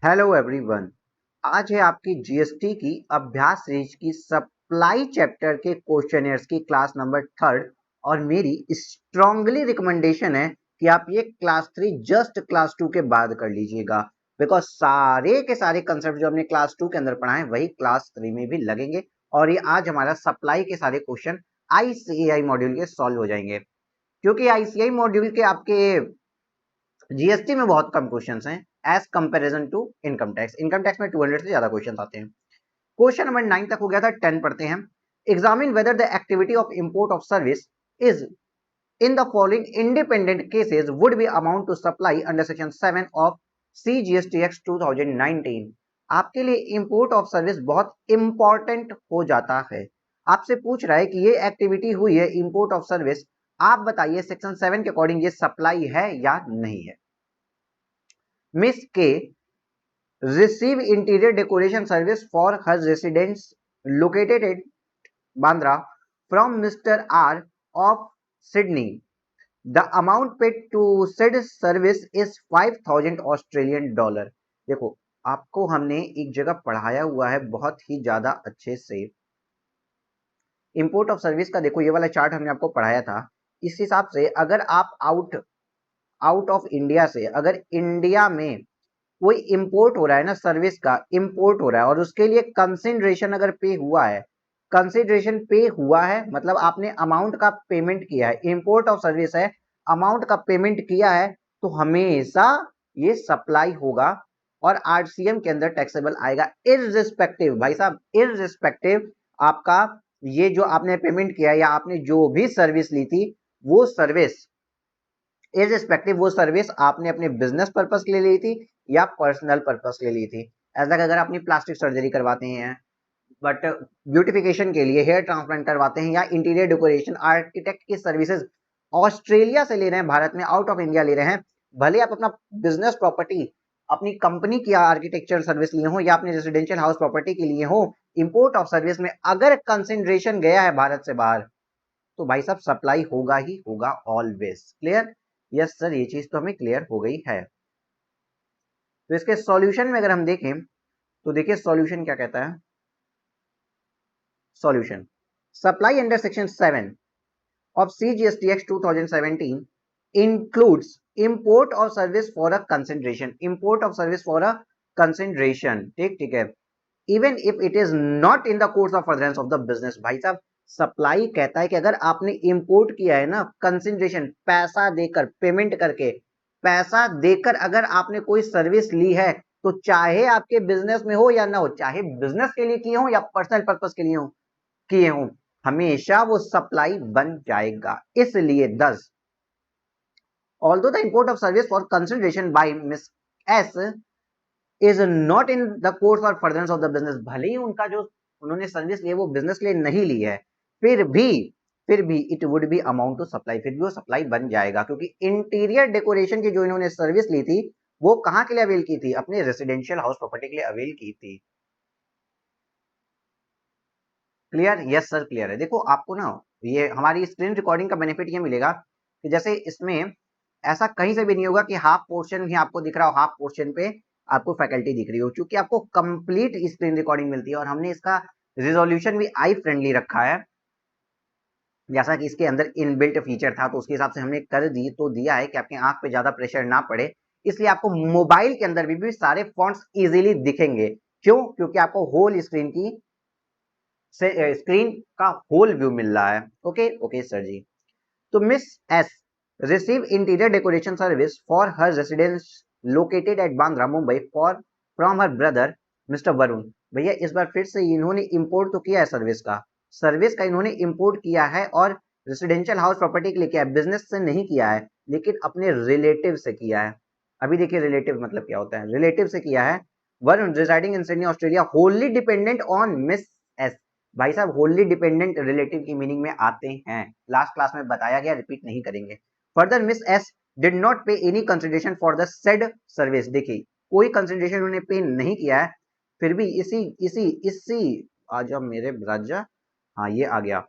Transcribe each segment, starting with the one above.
Hello everyone. आज है आपकी जीएसटी की अभ्यास सीरीज की सप्लाई चैप्टर के क्वेश्चनर्स की क्लास नंबर 3rd। और मेरी स्ट्रांगली रिकमेंडेशन है कि आप ये क्लास 3 जस्ट क्लास 2 के बाद कर लीजिएगा, बिकॉज सारे के सारे कंसेप्ट जो हमने क्लास 2 के अंदर पढ़ाए वही क्लास 3 में भी लगेंगे। और ये आज हमारा सप्लाई के सारे क्वेश्चन आईसीएआई मॉड्यूल के सॉल्व हो जाएंगे, क्योंकि आईसीआई मॉड्यूल के आपके जीएसटी में बहुत कम क्वेश्चंस हैं as comparison to income tax. Income tax में 200 से ज्यादा क्वेश्चंस आते हैं। क्वेश्चन नंबर 9 तक हो गया था, 10 पढ़ते हैं। Examine whether the activity of import of service is in the following independent cases would be amount to supply under section 7 of CGSTX 2019। आपके लिए इंपोर्ट ऑफ सर्विस बहुत इंपॉर्टेंट हो जाता है। आपसे पूछ रहा है कि ये एक्टिविटी हुई है इंपोर्ट ऑफ सर्विस, आप बताइए सेक्शन 7 के अकॉर्डिंग ये सप्लाई है या नहीं है। मिस के receive interior decoration service for her residence located at Bandra from Mr. R of Sydney. The amount paid to said service is 5,000 Australian dollar. देखो, आपको हमने एक जगह पढ़ाया हुआ है बहुत ही ज्यादा अच्छे से। इंपोर्ट ऑफ सर्विस का देखो, ये वाला चार्ट हमने आपको पढ़ाया था। इस हिसाब से अगर आप आउट ऑफ इंडिया से, अगर इंडिया में कोई इंपोर्ट हो रहा है ना, सर्विस का इंपोर्ट हो रहा है और उसके लिए कंसिडरेशन अगर पे हुआ है, कंसिडरेशन पे हुआ है मतलब आपने अमाउंट का पेमेंट किया है, इंपोर्ट ऑफ सर्विस है, अमाउंट का पेमेंट किया है, तो हमेशा ये सप्लाई होगा और आरसीएम के अंदर टैक्सेबल आएगा। इररिस्पेक्टिव भाई साहब, इररिस्पेक्टिव आपका ये जो आपने पेमेंट किया या आपने जो भी सर्विस ली थी, वो सर्विस इररिस्पेक्टिव वो सर्विस आपने अपने बिजनेस पर्पस के लिए ली थी या पर्सनल पर्पस के लिए ली थी। ऐसा अगर अपनी प्लास्टिक सर्जरी करवाते हैं, बट ब्यूटिफिकेशन के लिए हेयर ट्रांसप्लांट करवाते हैं या इंटीरियर डेकोरेशन आर्किटेक्ट की सर्विसेज ऑस्ट्रेलिया से ले रहे हैं, भारत में आउट ऑफ इंडिया ले रहे हैं, भले आप अपना बिजनेस प्रॉपर्टी अपनी कंपनी की आर्किटेक्चर सर्विस लिए हो या अपने रेजिडेंशियल हाउस प्रॉपर्टी के लिए हो, इंपोर्ट ऑफ सर्विस में अगर कंसिडरेशन गया है भारत से बाहर, तो भाई साहब सप्लाई होगा ही होगा ऑलवेज। क्लियर? यस सर, ये चीज तो हमें क्लियर हो गई है। तो इसके सॉल्यूशन में अगर हम देखें तो देखिए सॉल्यूशन क्या कहता है। Solution, supply under section 7 of CGSTX 2017 includes import of service for a consideration, import of service for a consideration। ठीक ठीक है, even if it is not in the course of furtherance of the business. भाई साहब, supply कहता है कि अगर आपने इंपोर्ट किया है ना, कंसिडरेशन पैसा देकर, पेमेंट करके, पैसा देकर अगर आपने कोई सर्विस ली है, तो चाहे आपके बिजनेस में हो या ना हो, चाहे बिजनेस के लिए किए हो या पर्सनल पर्पस के लिए हो किए हो, हमेशा वो सप्लाई बन जाएगा। इसलिए thus although the import of service for consideration by miss S is not in the course और फर्दरेंस ऑफ द बिजनेस, भले ही उनका जो उन्होंने सर्विस ली है वो बिजनेस के लिए नहीं ली है, फिर भी it would be amount to supply, फिर भी वो सप्लाई बन जाएगा, क्योंकि इंटीरियर डेकोरेशन की जो इन्होंने सर्विस ली थी वो कहां के लिए अवेल की थी, अपने रेसिडेंशियल हाउस प्रॉपर्टी के लिए अवेल की थी। क्लियर? यस सर क्लियर है। देखो आपको ना ये हमारी स्क्रीन रिकॉर्डिंग का बेनिफिट ये मिलेगा कि जैसे इसमें ऐसा कहीं से भी नहीं होगा कि हाफ पोर्शन ही आपको दिख रहा हो, हाफ पोर्शन पे आपको फैकल्टी दिख रही हो, क्योंकि आपको कंप्लीट स्क्रीन रिकॉर्डिंग मिलती है और हमने इसका रिजोल्यूशन भी आई फ्रेंडली रखा है। जैसा कि इसके अंदर इनबिल्ट फीचर था तो उसके हिसाब से हमने कर दी तो दिया है कि आपकी आंख पे ज्यादा प्रेशर ना पड़े, इसलिए आपको मोबाइल के अंदर भी सारे फॉन्ट्स इजीली दिखेंगे। क्यों? क्योंकि आपको होल स्क्रीन की स्क्रीन का होल व्यू मिल रहा है। ओके ओके सर जी। तो miss S receive interior decoration service for her residence located at Bandra Mumbai for from her brother mister Varun. भैया इस बार फिर से इन्होंने इंपोर्ट तो किया है सर्विस का इन्होंने इंपोर्ट किया है और रेसिडेंशियल हाउस प्रॉपर्टी के लिए किया है, बिजनेस से नहीं किया है, लेकिन अपने रिलेटिव से किया है। अभी देखिए रिलेटिव मतलब क्या होता है, रिलेटिव से किया है। Varun residing in Sydney Australia Holi dependent on miss S. भाई साहब होली डिपेंडेंट रिलेटिव की मीनिंग में आते हैं, लास्ट क्लास में बताया गया, रिपीट नहीं करेंगे। Further miss S did not pay any consideration for the said service. देखिए कोई कंसिडरेशन उन्होंने पे नहीं किया है, फिर भी इसी इसी इसी आ जाओ मेरे राजा, हाँ ये आ गया।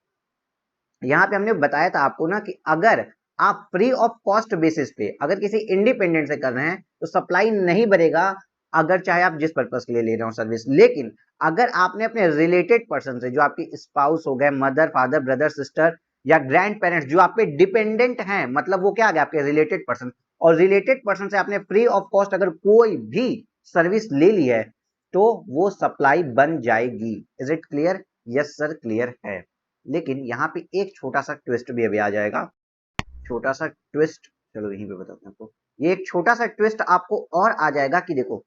यहाँ पे हमने बताया था आपको ना कि अगर आप फ्री ऑफ कॉस्ट बेसिस पे अगर किसी इंडिपेंडेंट से कर रहे हैं तो सप्लाई नहीं बढ़ेगा, अगर चाहे आप जिस पर्पज के लिए ले रहे हो सर्विस। लेकिन अगर आपने अपने रिलेटेड पर्सन से, जो आपकी स्पाउस हो गए, मदर फादर ब्रदर सिस्टर या ग्रैंड पेरेंट्स जो आप पे डिपेंडेंट हैं, मतलब वो क्या आ गया आपके रिलेटेड पर्सन, और रिलेटेड पर्सन से आपने फ्री ऑफ कॉस्ट अगर कोई भी सर्विस ले ली है तो वो सप्लाई बन जाएगी। Is it clear? Yes sir clear है। लेकिन यहाँ पे एक छोटा सा ट्विस्ट भी अभी आ जाएगा, छोटा सा ट्विस्ट, चलो यहीं पे बताते हैं आपको। ये एक छोटा सा ट्विस्ट आपको और आ जाएगा कि देखो,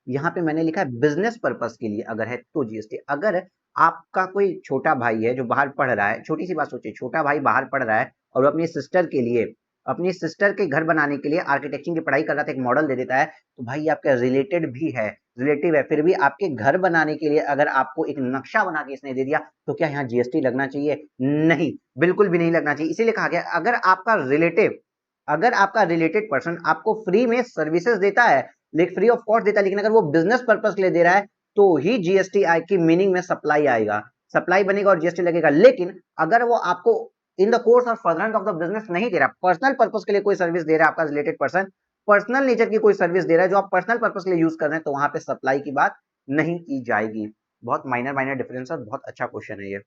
यहाँ पे मैंने लिखा है बिजनेस पर्पस के लिए अगर है तो जीएसटी। अगर आपका कोई छोटा भाई है जो बाहर पढ़ रहा है, छोटी सी बात सोचिए, छोटा भाई बाहर पढ़ रहा है और वो अपनी सिस्टर के लिए, अपनी सिस्टर के घर बनाने के लिए आर्किटेक्चर की पढ़ाई कर रहा था, एक मॉडल दे देता है, तो भाई आपका रिलेटेड भी है, रिलेटिव है, फिर भी आपके घर बनाने के लिए अगर आपको एक नक्शा बना के इसने दे दिया तो क्या यहाँ जीएसटी लगना चाहिए? नहीं, बिल्कुल भी नहीं लगना चाहिए। इसीलिए कहा गया अगर आपका रिलेटिव, अगर आपका रिलेटेड पर्सन आपको फ्री में सर्विसेज देता है, लेकिन फ्री ऑफ कॉस्ट देता है, लेकिन अगर वो बिजनेस पर्पस के लिए दे रहा है तो ही जीएसटी की मीनिंग में सप्लाई आएगा, सप्लाई बनेगा और जीएसटी लगेगा। लेकिन अगर वो आपको इन द कोर्स और फर्दरेंस ऑफ द बिजनेस नहीं दे रहा, पर्सनल पर्पस के लिए कोई सर्विस दे रहा है आपका रिलेटेड पर्सन, पर्सनल नेचर की कोई सर्विस दे रहा है जो आप पर्सनल पर्पस के लिए यूज कर रहे हैं, तो वहां पे सप्लाई की बात नहीं की जाएगी। बहुत माइनर माइनर डिफरेंस है, बहुत अच्छा क्वेश्चन है ये।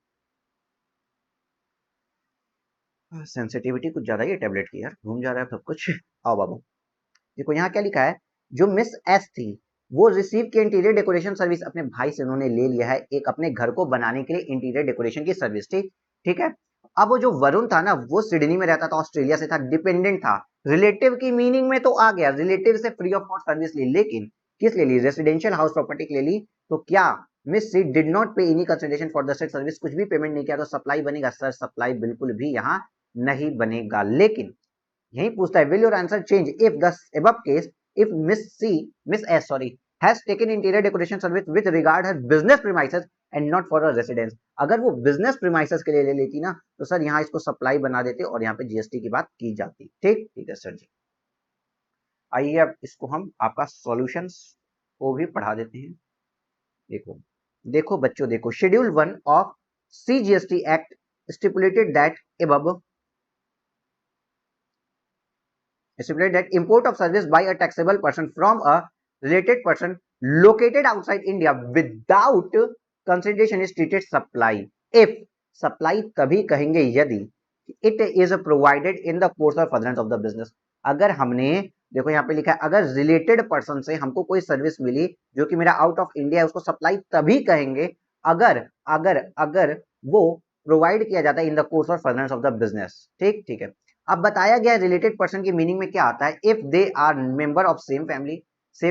सेंसिटिविटी कुछ ज्यादा ही है टैबलेट की यार, घूम जा रहा है सब कुछ। आओ बाबू, देखो यहाँ क्या लिखा है, जो मिस एस थी वो रिसीव की इंटीरियर डेकोरेशन सर्विस अपने भाई से उन्होंने ले लिया है, एक अपने घर को बनाने के लिए इंटीरियर डेकोरेशन की सर्विस। ठीक ठीक है। अब वो जो वरुण था ना, वो सिडनी में रहता था, ऑस्ट्रेलिया से था, डिपेंडेंट था, रिलेटिव की मीनिंग में तो आ गया, रिलेटिव से फ्री ऑफ कॉस्ट सर्विस ली, लेकिन किस ले ली? रेसिडेंशियल हाउस प्रॉपर्टी ले ली। तो क्या miss C did not pay any consideration for the set service, कुछ भी पेमेंट नहीं किया तो सप्लाई बनेगा? सर सप्लाई बिल्कुल भी यहाँ नहीं बनेगा। लेकिन यही पूछता है, will your answer change if the above case, if miss S sorry has taken interior decoration service with regard her business premises and not for a residence. अगर वो बिजनेस प्रीमाइसेस के लिए ले लेती ना तो सर यहाँ इसको सप्लाई बना देते और यहाँ पे जीएसटी की बात की जाती। ठीक ठीक है सर जी। आइए अब इसको हम आपका सॉल्यूशंस को भी पढ़ा देते हैं। देखो देखो बच्चों, देखो schedule 1 of CGST act stipulated that above stipulate that import of service by a taxable person from a related person located outside India without consideration is treated supply if supply तभी कहेंगे यदि it is provided in the course or furtherance of the business। अगर हमने, देखो यहाँ पे लिखा है, अगर रिलेटेड पर्सन से हमको कोई सर्विस मिली जो कि मेरा आउट ऑफ इंडिया है, उसको सप्लाई तभी कहेंगे अगर अगर अगर वो प्रोवाइड किया जाता है इन द कोर्स और फर्दरेंस ऑफ द बिजनेस। ठीक ठीक है। अब बताया गया रिलेटेड पर्सन की मीनिंग में क्या आता है, if they are member of same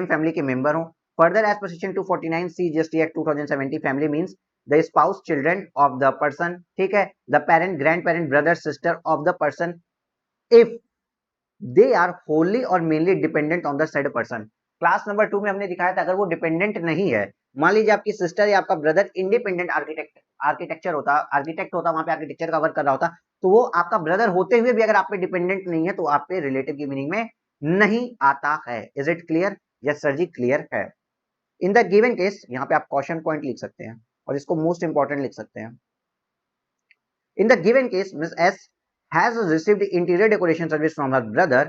family के मेंबर हो। फर्दर एज पर section 249 C GST act 2070 family means the spouse children of the person, ठीक है, the parent grandparent brother sister of the person, if they are wholly or mainly dependent on the said person. Class number 2 में हमने दिखाया था, अगर वो dependent नहीं है, मान लीजिए आपकी सिस्टर या आपका ब्रदर इंडिपेंडेंट आर्किटेक्ट होता, वहां पे आर्किटेक्चर का वर्क कर रहा होता, तो वो आपका ब्रदर होते हुए भी अगर आप पे डिपेंडेंट नहीं है तो आप पे रिलेटिव की मीनिंग में नहीं आता है। Is it clear? Yes sir ji clear है। इन द गिवन केस, यहाँ पे आप क्वेश्चन पॉइंट लिख सकते हैं और इसको मोस्ट इंपॉर्टेंट लिख सकते हैं। इन the given case miss S has received interior decoration service from her brother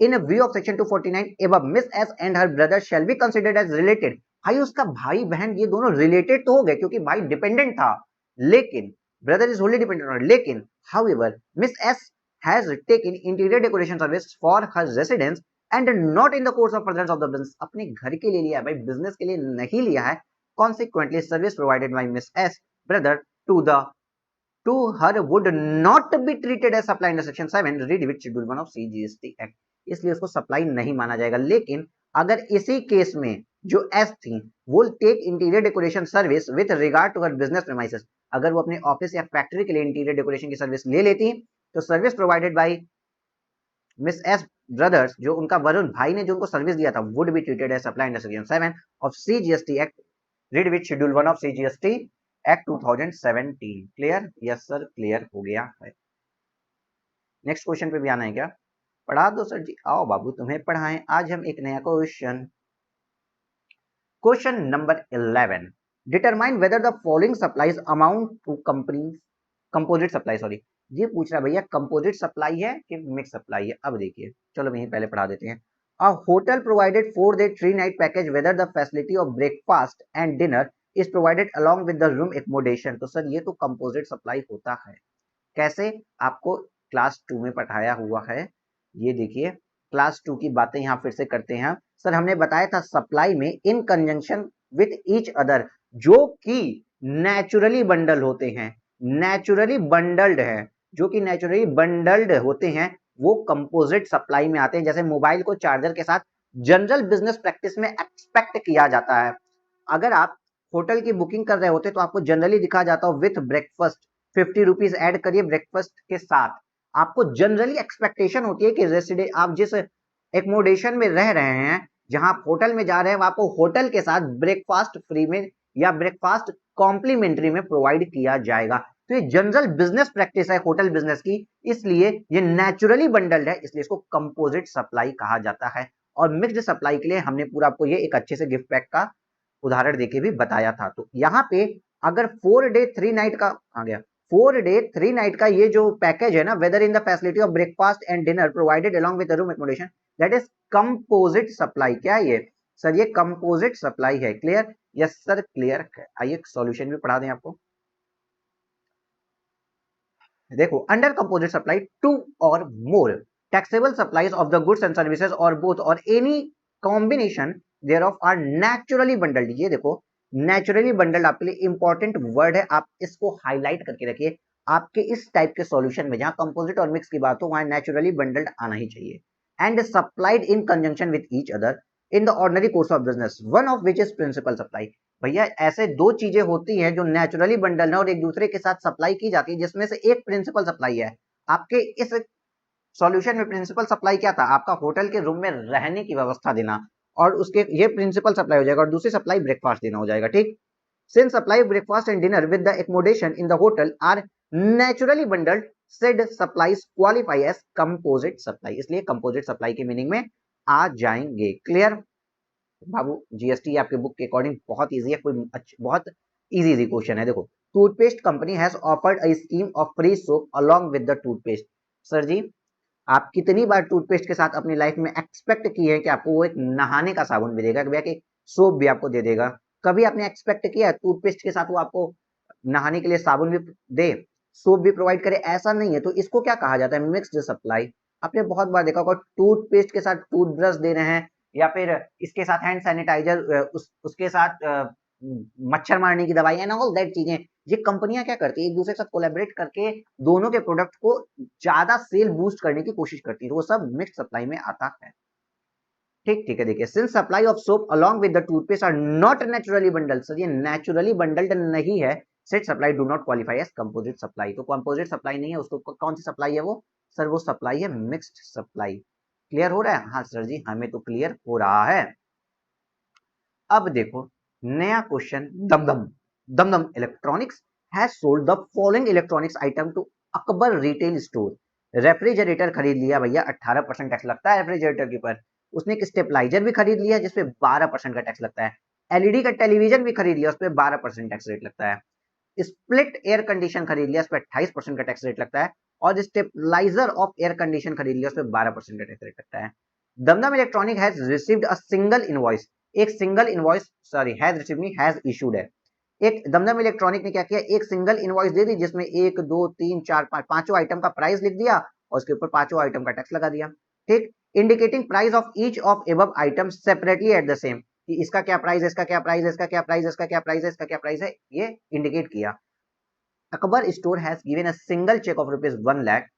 in a view of section 249 above, Miss S and her brother shall be considered as related। भाई उसका भाई बहन ये दोनों related तो हो गए क्योंकि भाई डिपेंडेंट था, लेकिन ब्रदर इज होली डिपेंडेंट, लेकिन however Miss S has taken interior decoration service for her residence and not in the course of furtherance of the business। अपने घर के लिए लिया है भाई, बिजनेस के लिए नहीं लिया है। consequently service provided by Miss S brother to her would not be treated as supply under section 7 read with schedule 1 of CGST Act। इसलिए उसको सप्लाई नहीं माना जाएगा। लेकिन अगर इसी केस में जो एस थी वो take interior decoration service with regard to her business premises, अगर वो अपने ऑफिस या फैक्ट्री के लिए इंटीरियर डेकोरेशन की सर्विस ले लेती तो service provided by miss S brothers, जो उनका वरुण भाई ने जो उनको सर्विस दिया था, would be treated as supply under section 7 of CGST act read with schedule 1 of CGST Act 2017। Clear? Yes sir clear हो गया है। नेक्स्ट क्वेश्चन पे भी आना है क्या? पढ़ा दो सर जी, आओ बाबू तुम्हें पढ़ाएं। आज हम एक नया question, question number 11, determine whether the following supplies amount to company composite supply. Sorry, ये पूछ रहा है भैया कंपोजिट सप्लाई है कि मिक्स सप्लाई है। अब देखिए, चलो यहीं पहले पढ़ा देते हैं। A hotel provided 4-day 3-night package whether the facility of breakfast and dinner is provided along with the room accommodation। तो सर ये तो कंपोजिट सप्लाई होता है। कैसे? आपको क्लास 2 में पढ़ाया हुआ है। ये देखिए क्लास 2 की बातें यहाँ फिर से करते हैं। सर हमने बताया था सप्लाई में इन कंजंक्शन विथ ईच अदर जो कि नेचुरली बंडल होते हैं, नेचुरली बंडल्ड है, जो कि नेचुरली बंडल्ड होते हैं वो कंपोजिट सप्लाई में आते हैं। जैसे मोबाइल को चार्जर के साथ जनरल बिजनेस प्रैक्टिस में एक्सपेक्ट किया जाता है। अगर आप होटल की बुकिंग कर रहे होते तो आपको जनरली दिखा जाता हो विथ ब्रेकफास्ट, 50 रुपीज ऐड करिए ब्रेकफास्ट के साथ। आपको जनरली एक्सपेक्टेशन होती है कि रेसिडेंट आप जिस एकोमोडेशन में रह रहे हैं, जहां आप होटल में जा रहे हैं, आपको होटल के साथ ब्रेकफास्ट फ्री में या ब्रेकफास्ट कॉम्प्लीमेंट्री में प्रोवाइड किया जाएगा। तो ये जनरल बिजनेस प्रैक्टिस है होटल बिजनेस की, इसलिए ये नेचुरली बंडल्ड है, इसलिए इसको कंपोजिट सप्लाई कहा जाता है। और मिक्स्ड सप्लाई के लिए हमने पूरा आपको ये एक अच्छे से गिफ्ट पैक का उदाहरण देके भी बताया था। तो यहाँ पे अगर 4 डे 3 नाइट का आ गया, 4 डे 3 नाइट का ये जो पैकेज है ना, whether in the facility of breakfast and dinner provided along with room accommodation, that is composite supply. क्या है ये सर? ये कंपोजिट सप्लाई है। क्लियर? Yes sir clear. आइए सॉल्यूशन भी पढ़ा दें आपको। देखो अंडर कंपोजिट सप्लाई 2 और more taxable supplies of the goods and services or both or any combination thereof are naturally bundled. ये देखो नेचुरली बंडल्ड आपके लिए इंपॉर्टेंट वर्ड है, आप इसको हाईलाइट करके रखिए। आपके इस टाइप के सॉल्यूशन में जहां कंपोजिट और मिक्स की बात हो वहां नेचुरली बंडल्ड आना ही चाहिए। And supplied in conjunction with each other in the ordinary course of business, one of which is principal supply. भैया ऐसे दो चीजें होती हैं जो नेचुरली बंडल है और एक दूसरे के साथ सप्लाई की जाती है, जिसमें से एक प्रिंसिपल सप्लाई है। आपके इस सॉल्यूशन में प्रिंसिपल सप्लाई क्या था? आपका होटल के रूम में रहने की व्यवस्था देना, और उसके ये प्रिंसिपल सप्लाई हो जाएगा, और दूसरी सप्लाई ब्रेकफास्ट देना हो जाएगा। ठीक, since supply breakfast and dinner with the accommodation in the hotel are naturally bundled, said supplies qualify as composite supply, इसलिए कंपोजिट सप्लाई के मीनिंग में आ जाएंगे। क्लियर बाबू? जीएसटी आपके बुक के अकॉर्डिंग बहुत इजी है, कोई बहुत इजी क्वेश्चन है। देखो toothpaste company has offered a scheme of free soap along with the toothpaste. Sir ji आप कितनी बार टूथपेस्ट के साथ अपनी लाइफ में एक्सपेक्ट किए हैं कि आपको वो एक नहाने का साबुन भी देगा, भैया कि सोप भी आपको दे देगा? कभी आपने एक्सपेक्ट किया टूथपेस्ट के साथ वो आपको नहाने के लिए साबुन भी दे, सोप भी प्रोवाइड करे? ऐसा नहीं है। तो इसको क्या कहा जाता है? Mixed supply. आपने बहुत बार देखा होगा टूथपेस्ट के साथ टूथब्रश दे रहे हैं, या फिर इसके साथ हैंड सैनिटाइजर, उसके साथ मच्छर मारने की दवाई एंड ऑल दैट चीजें। ये कंपनियां क्या करती है? एक दूसरे के साथ कोलैबोरेट करके दोनों के प्रोडक्ट को ज्यादा सेल बूस्ट करने की कोशिश करती है, वो सब मिक्स सप्लाई में आता है। ठीक ठीक है। देखिए since supply of soap along with the toothpaste are not naturally bundled, sir ये नेचुरली बंडल्ड नहीं है, set supply do not qualify as composite supply. तो कंपोजिट सप्लाई नहीं है, उसको कौन सी सप्लाई है वो? सर वो सप्लाई है मिक्स्ड सप्लाई। क्लियर हो रहा है? हाँ सर जी हमें तो क्लियर हो रहा है। अब देखो नया question, Dumdum Dumdum electronics has sold the following electronics item to Akbar retail store. Refrigerator खरीद लिया भैया, 18% टैक्स लगता है रेफ्रिजरेटर के ऊपर। उसने एक स्टेबलाइजर भी खरीद लिया जिसपे 12% का टैक्स लगता है। एलईडी का टेलीविजन भी खरीद लिया, उस पर 12% टैक्स रेट लगता है। स्प्लिट एयर कंडीशन खरीद लिया, उस पर 28% का टैक्स रेट लगता है। और स्टेबलाइजर ऑफ एयर कंडीशन खरीद लिया, उस पर 12% का टैक्स रेट लगता है। Dumdum electronic has received a single invoice, एक single invoice, sorry has received नहीं, हैज इशूड है। एक दमदम इलेक्ट्रॉनिक ने क्या किया? एक सिंगल इनवॉइस दे दी जिसमें 1 2 3 4 5 पांचों आइटम का प्राइस लिख दिया और उसके ऊपर पांचों आइटम का टैक्स लगा दिया। ठीक, indicating price of each of above item separately at the same, कि इसका क्या प्राइस है, इसका क्या प्राइस है, इसका क्या प्राइस है, इसका क्या प्राइस है, इसका क्या प्राइस है, ये इंडिकेट किया। Akbar store has given a single cheque of ₹1,00,000।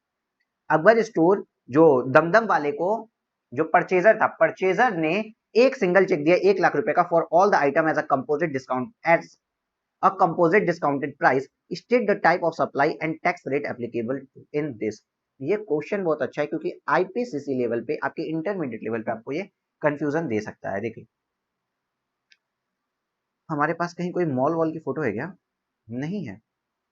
Akbar store जो दमदम वाले को, जो परचेजर था, परचेजर ने एक सिंगल चेक दिया 1 लाख रुपए का for all the item as a composite discount, as a composite discounted price, state the type of supply and tax rate applicable in this। ये क्वेश्चन बहुत अच्छा है क्योंकि आईपीसीसी लेवल पे, आपके इंटरमीडिएट लेवल पे आपको ये कंफ्यूजन दे सकता है। देखिए हमारे पास कहीं कोई मॉल वॉल की फोटो है क्या? नहीं है,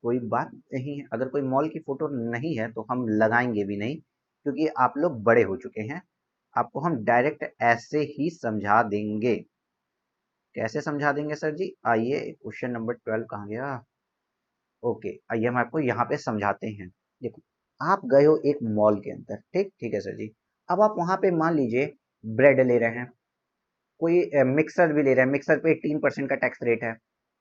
कोई बात नहीं है। अगर कोई मॉल की फोटो नहीं है तो हम लगाएंगे भी नहीं, क्योंकि आप लोग बड़े हो चुके हैं। आपको हम डायरेक्ट ऐसे ही समझा देंगे। कैसे समझा देंगे सर जी? आइए क्वेश्चन नंबर 12 कहाँ गया? ओके आइए हम आपको यहाँ पे समझाते हैं। देखो आप गए हो एक मॉल के अंदर, ठीक ठीक है सर जी। अब आप वहां पे मान लीजिए ब्रेड ले रहे हैं, कोई मिक्सर भी ले रहे हैं, मिक्सर पे 18% का टैक्स रेट है,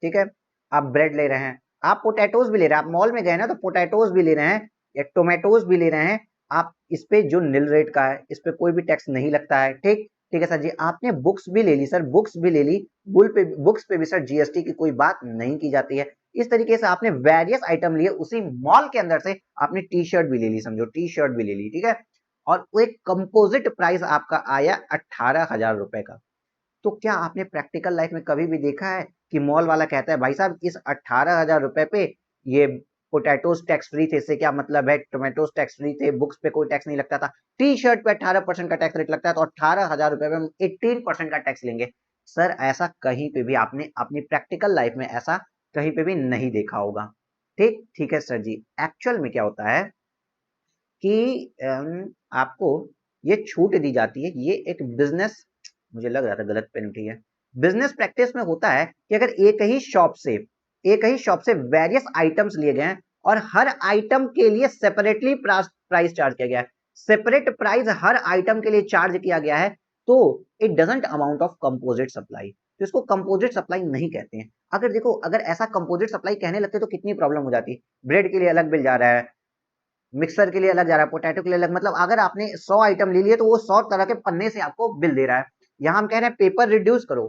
ठीक है। आप ब्रेड ले रहे हैं, आप पोटैटोज भी ले रहे हैं, आप मॉल में गए ना तो पोटैटोज भी ले रहे हैं या टोमेटोज भी ले रहे हैं, आप इस पे जो नील रेट का है इस पे कोई भी टैक्स नहीं लगता है, ठीक। ठीक है सर जी। आपने बुक्स भी ले ली सर, बुक्स भी ले ली, बुक्स पे भी सर जीएसटी की कोई बात नहीं की जाती है। इस तरीके से आपने वेरियस आइटम लिए, उसी मॉल के अंदर से आपने टी शर्ट भी ले ली, समझो टी शर्ट भी ले ली, ठीक है। और वो एक कंपोजिट प्राइस आपका आया 18,000 रुपए का। तो क्या आपने प्रैक्टिकल लाइफ में कभी भी देखा है कि मॉल वाला कहता है भाई साहब इस 18,000 रुपए पे ये पोटैटोज टैक्स फ्री थे, इससे क्या मतलब है, टोमेटोज टैक्स फ्री थे, बुक्स पे कोई टैक्स नहीं लगता था, टी शर्ट पे 18% का टैक्स रेट लगता है, तो 18,000 रुपए में हम 18% का टैक्स लेंगे। सर ऐसा कहीं पे भी आपने अपनी प्रैक्टिकल लाइफ में ऐसा कहीं पे भी नहीं देखा होगा, ठीक। ठीक है सर जी। एक्चुअल में क्या होता है कि आपको ये छूट दी जाती है, ये एक बिजनेस, मुझे लग रहा था गलत पेन उठी है, बिजनेस प्रैक्टिस में होता है कि अगर एक ही शॉप से वेरियस आइटम्स लिए गए हैं और हर आइटम के लिए सेपरेटली प्राइस चार्ज किया गया है, सेपरेट प्राइस हर आइटम के लिए चार्ज किया गया है, तो it doesn't amount of composite supply, तो इसको कंपोजिट सप्लाई नहीं कहते हैं। अगर देखो अगर ऐसा कंपोजिट सप्लाई कहने लगते तो कितनी प्रॉब्लम हो जाती। ब्रेड के लिए अलग बिल जा रहा है, मिक्सर के लिए अलग जा रहा है, पोटैटो के लिए अलग, मतलब अगर आपने 100 आइटम ले लिए तो वो 100 तरह के पन्ने से आपको बिल दे रहा है। यहाँ हम कह रहे हैं पेपर रिड्यूस करो,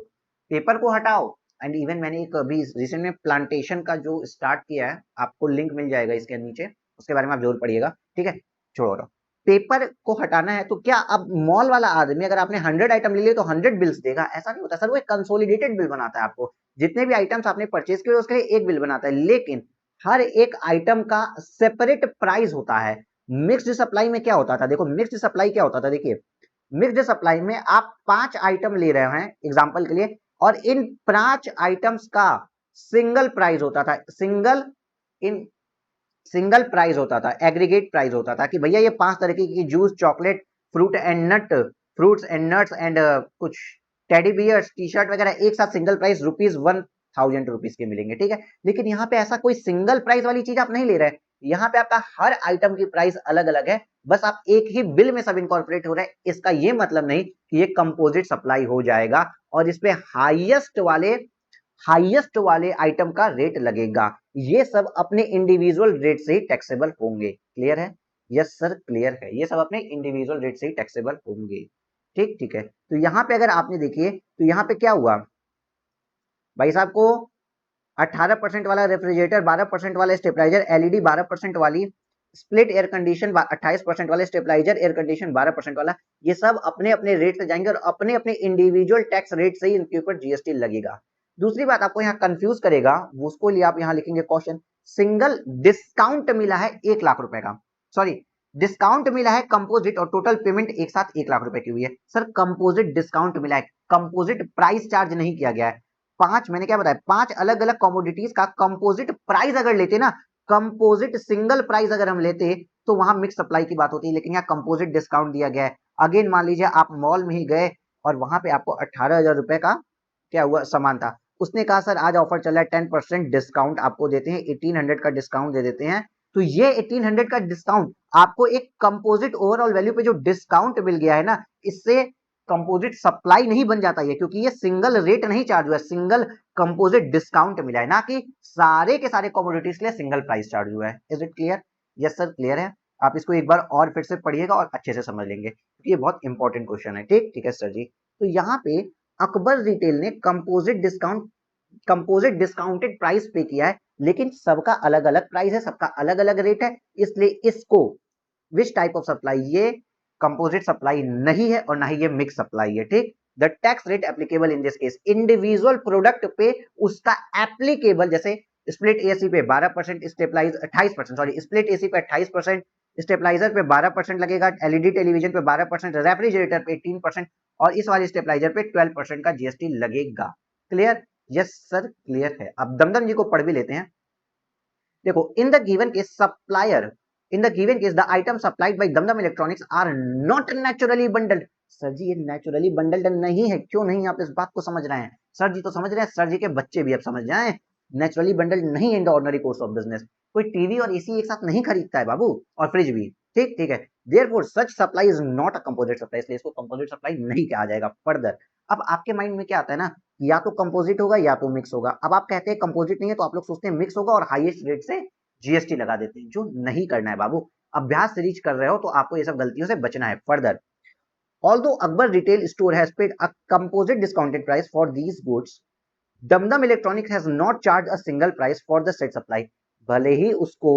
पेपर को हटाओ। एंड इवन मैंने एक अभी रिसेंट में प्लांटेशन का जो स्टार्ट किया है, आपको लिंक मिल जाएगा इसके नीचे, उसके बारे में आप जरूर पढ़िएगा, ठीक है। छोड़ो रहो, पेपर को हटाना है तो क्या अब मॉल वाला आदमी अगर आपने 100 आइटम ले लिए तो 100 बिल्स देगा? ऐसा नहीं होता सर, वो एक कंसोलिडेटेड बिल बनाता है आपको, जितने भी आइटम्स आपने परचेज किए उसके लिए एक बिल बनाता है, लेकिन हर एक आइटम का सेपरेट प्राइस होता है। मिक्स्ड सप्लाई में क्या होता था, देखो मिक्स्ड सप्लाई क्या होता था, देखिए मिक्स्ड सप्लाई में आप 5 आइटम ले रहे हैं एग्जांपल के लिए, और इन 5 आइटम्स का सिंगल प्राइस होता था, इन सिंगल प्राइस होता था, एग्रीगेट प्राइस होता था कि भैया ये 5 तरीके की juice, chocolate, fruits and nuts and कुछ टेडी बियर्स, टी शर्ट वगैरह एक साथ सिंगल प्राइस ₹1000 के मिलेंगे, ठीक है। लेकिन यहाँ पे ऐसा कोई सिंगल प्राइस वाली चीज आप नहीं ले रहे हैं, यहाँ पे आपका हर आइटम की प्राइस अलग अलग है, बस आप एक ही बिल में सब इनकॉर्पोरेट हो रहे हैं। इसका ये मतलब नहीं कि ये कंपोजिट सप्लाई हो जाएगा और इसपे हाईएस्ट वाले आइटम का रेट लगेगा। ये सब अपने इंडिविजुअल रेट से ही टैक्सेबल होंगे। क्लियर है? यस सर क्लियर है, ये सब अपने इंडिविजुअल रेट से ही टैक्सेबल होंगे, ठीक। ठीक है, तो यहाँ पे अगर आपने देखिए तो यहाँ पे क्या हुआ भाई साहब को, 18% वाला रेफ्रिजरेटर, 12% वाला स्टेबलाइजर, एलईडी 12% वाली, स्प्लिट एयर कंडीशन 28% वाले, स्टेबलाइजर एयर कंडीशन 12% वाला, ये सब अपने अपने रेट से जाएंगे और अपने अपने इंडिविजुअल टैक्स रेट से ही इनके ऊपर जीएसटी लगेगा। दूसरी बात आपको यहाँ कंफ्यूज करेगा, उसको लिए आप यहाँ लिखेंगे क्वेश्चन, सिंगल डिस्काउंट मिला है 1,00,000 रुपए का, सॉरी डिस्काउंट मिला है कंपोजिट और टोटल पेमेंट एक साथ 1,00,000 रुपए की हुई है। सर कंपोजिट डिस्काउंट मिला है, कंपोजिट प्राइस चार्ज नहीं किया गया है। मैंने क्या बताया, 5 अलग अलग कमोडिटीज का कंपोजिट प्राइस अगर लेते ना, कंपोजिट सिंगल प्राइस अगर हम लेते तो वहां मिक्स सप्लाई की बात होती है, लेकिन यहाँ कंपोजिट डिस्काउंट दिया गया है। अगेन मान लीजिए आप मॉल में ही गए और वहां पे आपको 18,000 रुपए का क्या हुआ सामान था, उसने कहा सर आज ऑफर चल रहा है 10% डिस्काउंट आपको देते हैं, 1800 का डिस्काउंट दे देते हैं। तो ये 1800 का डिस्काउंट आपको एक कंपोजिट ओवरऑल वैल्यू पे जो डिस्काउंट मिल गया है ना, इससे कंपोजिट सप्लाई नहीं बन जाता है, क्योंकि ये सिंगल रेट नहीं चार्ज हुआ है, सिंगल कंपोजिट डिस्काउंट मिला है, ना कि सारे के सारे कमोडिटीज के लिए सिंगल प्राइस चार्ज हुआ है। Is it clear? Yes sir clear है। आप इसको एक बार और फिर से पढ़िएगा और अच्छे से समझ लेंगे, क्योंकि ये बहुत इंपॉर्टेंट क्वेश्चन है, ठीक। ठीक है सर जी। तो यहाँ पे अकबर रिटेल ने कंपोजिट डिस्काउंटेड प्राइस पे किया है, लेकिन सबका अलग अलग प्राइस है, सबका अलग अलग रेट है, इसलिए इसको विच टाइप ऑफ सप्लाई, ये कंपोजिट सप्लाई नहीं है और ना ही ये मिक्स सप्लाई है, ठीक। The tax rate applicable in this case, individual product पे उसका एप्लीकेबल, जैसे स्प्लिट एसी पे 12%, स्टेबलाइज 28%, सॉरी स्प्लिट एसी पे 28%, स्टेबलाइजर पे 12% लगेगा, एलईडी टेलीविजन पे 12%, रेफ्रिजरेटर पे 18% और इस वाले स्टेबलाइजर पे 12% का जीएसटी लगेगा। क्लियर? यस सर क्लियर है। अब दमदम जी को पढ़ भी लेते हैं। देखो, in the given case supplier, in the given case the item supplied by Dumdum electronics are not naturally bundled. Sir ji ये नेचुरली बंडल्ड नहीं है, क्यों नहीं? आप इस बात को समझ रहे हैं? सर जी तो समझ रहे हैं, सर जी के बच्चे भी अब समझ जाएं, नेचुरली बंडल्ड नहीं है in the ordinary course of business. कोई टीवी और एसी एक साथ नहीं खरीदता है बाबू, और फ्रिज भी, ठीक। ठीक है, therefore such supply is not a composite supply, इसलिए इसको कंपोजिट सप्लाई नहीं कहा जाएगा। फर्दर अब आपके माइंड में क्या आता है ना, या तो कंपोजिट होगा या तो मिक्स होगा। अब आप कहते हैं कंपोजिट नहीं है तो आप लोग सोचते हैं मिक्स होगा और हाईएस्ट रेट से जीएसटी लगा देते हैं, जो नहीं करना है बाबू। अभ्यास सीरीज कर रहे हो तो आपको ये सब गलतियों से बचना है। Further although Akbar retail store has paid a composite discounted price for these goods, Dumdum electronics has not charge a single price for the set supply. भले ही उसको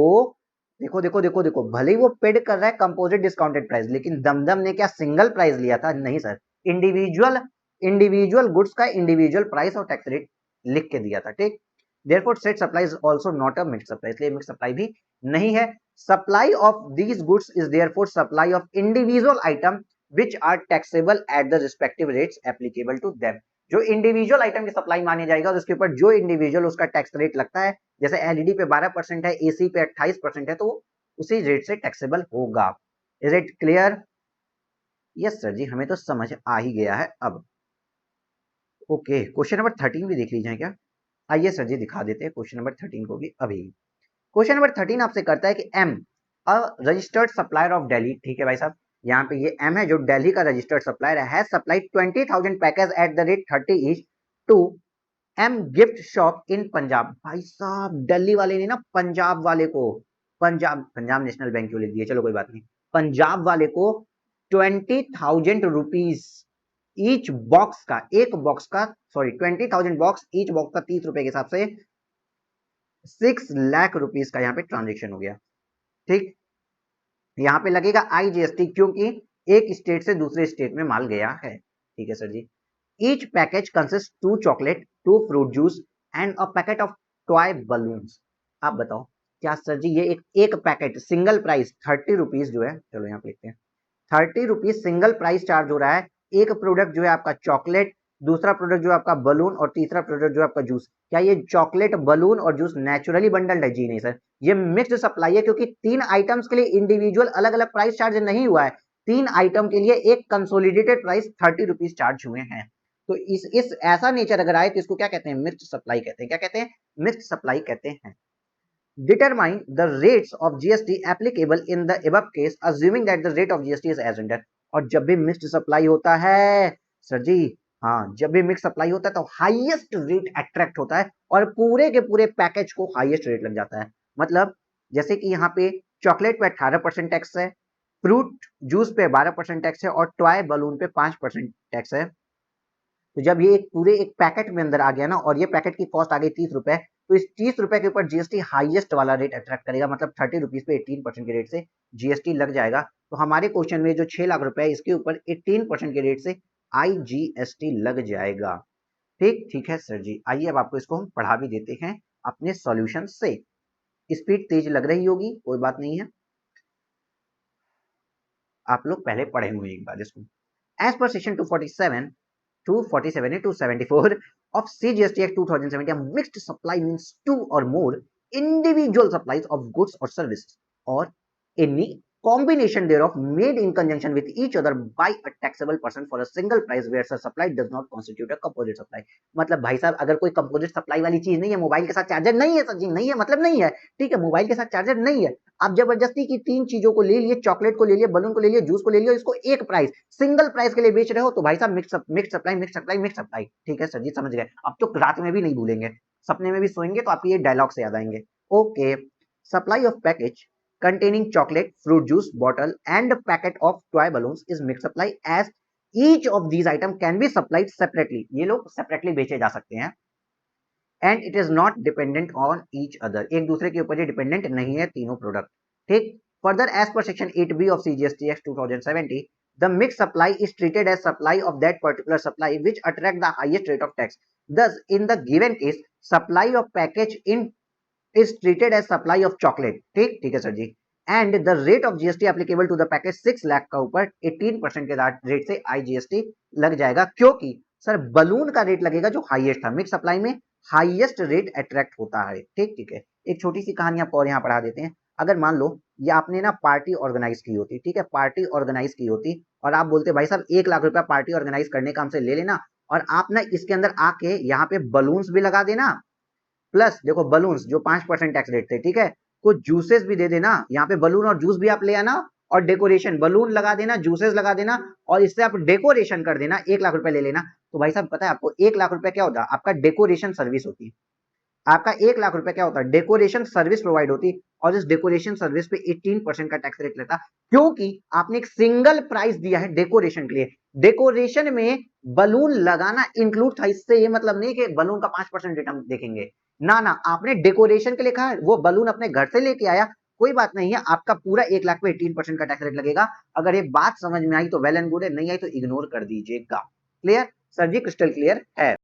देखो देखो देखो देखो भले ही वो पेड कर रहा है कंपोजिट डिस्काउंटेड प्राइस, लेकिन दमदम ने क्या सिंगल प्राइस लिया था? नहीं सर, इंडिविजुअल इंडिविजुअल गुड्स का इंडिविजुअल प्राइस और टैक्स रेट लिख के दिया था। ठीक, therefore set supply is also not a mix supply, इसलिए मिक्स सप्लाई भी नहीं है। Supply of these goods is therefore supply of individual item which are taxable at the respective rates applicable to them। जो individual item की supply मानी जाएगी और उसके ऊपर जो इंडिविजुअल उसका टैक्स रेट लगता है, जैसे एलईडी पे 12% है, एसी पे 28% है, तो उसी रेट से टैक्सेबल होगा। Is it clear? Yes sir ji, हमें तो समझ आ ही गया है अब। ओके, क्वेश्चन नंबर 13 भी देख लीजिए क्या? आइए सर जी दिखा देते हैं क्वेश्चन नंबर 13 को भी अभी। क्वेश्चन नंबर 13 आपसे करता है कि am a registered supplier of Delhi, ठीक है भाई साहब, यहाँ पे ये एम है जो दिल्ली का रजिस्टर्ड सप्लायर है, has supplied 20,000 package at the rate 30 each to M gift shop in Punjab. भाई साहब दिल्ली वाले ने ना पंजाब वाले को, पंजाब नेशनल बैंक क्यों लिख दिए, चलो कोई बात नहीं, पंजाब वाले को 20,000 रुपीज ईच बॉक्स का, एक बॉक्स का, सॉरी 20,000 बॉक्स, ईच बॉक्स का 30 रुपए के हिसाब से 6 लाख रुपीज का यहाँ पे ट्रांजेक्शन हो गया। ठीक, यहाँ पे लगेगा आईजीएसटी क्योंकि एक स्टेट से दूसरे स्टेट में माल गया है। ठीक है sir ji. Each package consist 2 chocolate, 2 fruit juice and a packet of toy balloons. आप बताओ क्या सर जी ये एक पैकेट सिंगल प्राइस 30 रुपीज जो है, चलो यहाँ पे लिखते हैं 30 रुपीज सिंगल प्राइस चार्ज हो रहा है। एक प्रोडक्ट जो है आपका चॉकलेट, दूसरा प्रोडक्ट जो है आपका बलून और तीसरा प्रोडक्ट जो है आपका जूस। क्या ये चॉकलेट, बलून और जूस नेचुरली बंडल्ड है? जी नहीं सर, ये मिक्स्ड सप्लाई है क्योंकि 3 आइटम्स के लिए इंडिविजुअल अलग अलग प्राइस चार्ज नहीं हुआ है। 3 आइटम के लिए एक कंसोलिडेटेड प्राइस 30 रुपीज चार्ज हुए हैं। तो इस ऐसा नेचर अगर आए तो इसको क्या कहते हैं? मिक्स्ड सप्लाई कहते हैं। क्या कहते हैं? मिक्स्ड सप्लाई कहते हैं। Determine the rates of GST applicable in the above case, assuming that the rate of GST is as under। और जब भी मिक्स्ड सप्लाई होता है सर जी, हाँ जब भी मिक्स सप्लाई होता है तो हाईएस्ट रेट अट्रैक्ट होता है और पूरे के पूरे पैकेज को हाईएस्ट रेट लग जाता है। मतलब जैसे कि यहाँ पे चॉकलेट पे 18% टैक्स है, फ्रूट जूस पे 12% टैक्स है और टॉय बलून पे 5% टैक्स है। तो जब ये पूरे एक पैकेट में अंदर आ गया ना और ये पैकेट की कॉस्ट आ गई 30 रुपए, तो इस 30 रुपए के ऊपर जीएसटी हाईएस्ट वाला रेट अट्रैक्ट करेगा, मतलब 30 रुपीज पे 18% के रेट से जीएसटी लग जाएगा। तो हमारे क्वेश्चन में जो 6 लाख रुपए है इसके ऊपर 18% के रेट से आईजीएसटी लग जाएगा। ठीक, ठीक है सर जी। आइए अब आपको इसको हम पढ़ा भी देते हैं अपने सॉल्यूशन से। स्पीड तेज लग रही होगी, कोई बात नहीं है, आप लोग पहले पढ़े हुए एक बार इसको। एज पर section 247 to 74 of CGST Act 2070, a mixed supply means 2 or more individual supplies of goods or services or any combination thereof made in conjunction with each other by a taxable person for a single price where such supply does not constitute a composite supply। मतलब भाई साहब अगर कोई composite supply वाली चीज नहीं है, mobile के साथ चार्जर नहीं है सर जी, नहीं है मतलब नहीं है, ठीक है, मोबाइल के साथ चार्जर नहीं है, आप जबरदस्ती की 3 चीजों को ले लिए, चॉकलेट को ले लिए, बलून को ले लिए, जूस को ले लिए, इसको एक प्राइस सिंगल प्राइस के लिए बेच रहे हो तो भाई साहब mix supply mix supply mix supply. ठीक है सर जी, समझ गए। अब तो रात में भी नहीं भूलेंगे, सपने में भी सोएंगे तो आपको ये डायलॉग से याद आएंगे। Okay, supply of package containing chocolate, fruit juice bottle and packet of toy balloons is mixed supply as each of these item can be supplied separately। ये लोग separately बेचे जा सकते हैं। and it is not dependent on each other, एक दूसरे के ऊपर ये डिपेंडेंट नहीं है तीनों प्रोडक्ट। ठीक, फर्दर एज पर section 8B of CGST Act 2070, the mixed supply is treated as supply of that particular supply which attract the highest rate of tax। thus in the given case supply of package in is treated as supply of chocolate। ठीक, ठीक है sir ji. And the rate of GST applicable to the package 6 lakh का ऊपर 18% के rate से IGST लग जाएगा, क्योंकि सर बलून का रेट लगेगा जो हाईएस्ट था, मिक्स सप्लाई में हाईएस्ट रेट अट्रैक्ट होता है। ठीक, ठीक है। एक छोटी सी कहानी आपको और यहाँ पढ़ा देते हैं। अगर मान लो ये आपने ना पार्टी ऑर्गेनाइज की होती, ठीक है, पार्टी ऑर्गेनाइज की होती और आप बोलते भाई साहब 1 लाख रुपया पार्टी ऑर्गेनाइज करने का हमसे ले लेना और आप ना इसके अंदर आके यहाँ पे बलून्स भी लगा देना, प्लस देखो बलून्स जो 5% टैक्स रेट थे, ठीक है, कुछ जूसेस भी दे देना, यहाँ पे बलून और जूस भी आप ले आना और डेकोरेशन, बलून लगा देना, जूसेस लगा देना और इससे आप डेकोरेशन कर देना, 1 लाख रुपए ले लेना। तो भाई साहब पता है आपको 1 लाख रुपए क्या होता है? आपका डेकोरेशन सर्विस होती है। आपका 1 लाख रुपए क्या होता है? डेकोरेशन सर्विस प्रोवाइड होती। और इस डेकोरेशन सर्विस पे 18% का टैक्स रेट लेता, क्योंकि आपने एक सिंगल प्राइस दिया है डेकोरेशन के लिए। डेकोरेशन में बलून लगाना इंक्लूड था, इससे ये मतलब नहीं कि बलून का 5% रेट हम देखेंगे, ना ना, आपने डेकोरेशन के लिए कहा, वो बलून अपने घर से लेके आया, कोई बात नहीं है, आपका पूरा 1 लाख पे 18% का टैक्स रेट लगेगा। अगर ये बात समझ में आई तो वेल एंड गुड है, नहीं आई तो इग्नोर कर दीजिएगा। क्लियर सर जी? क्रिस्टल क्लियर है।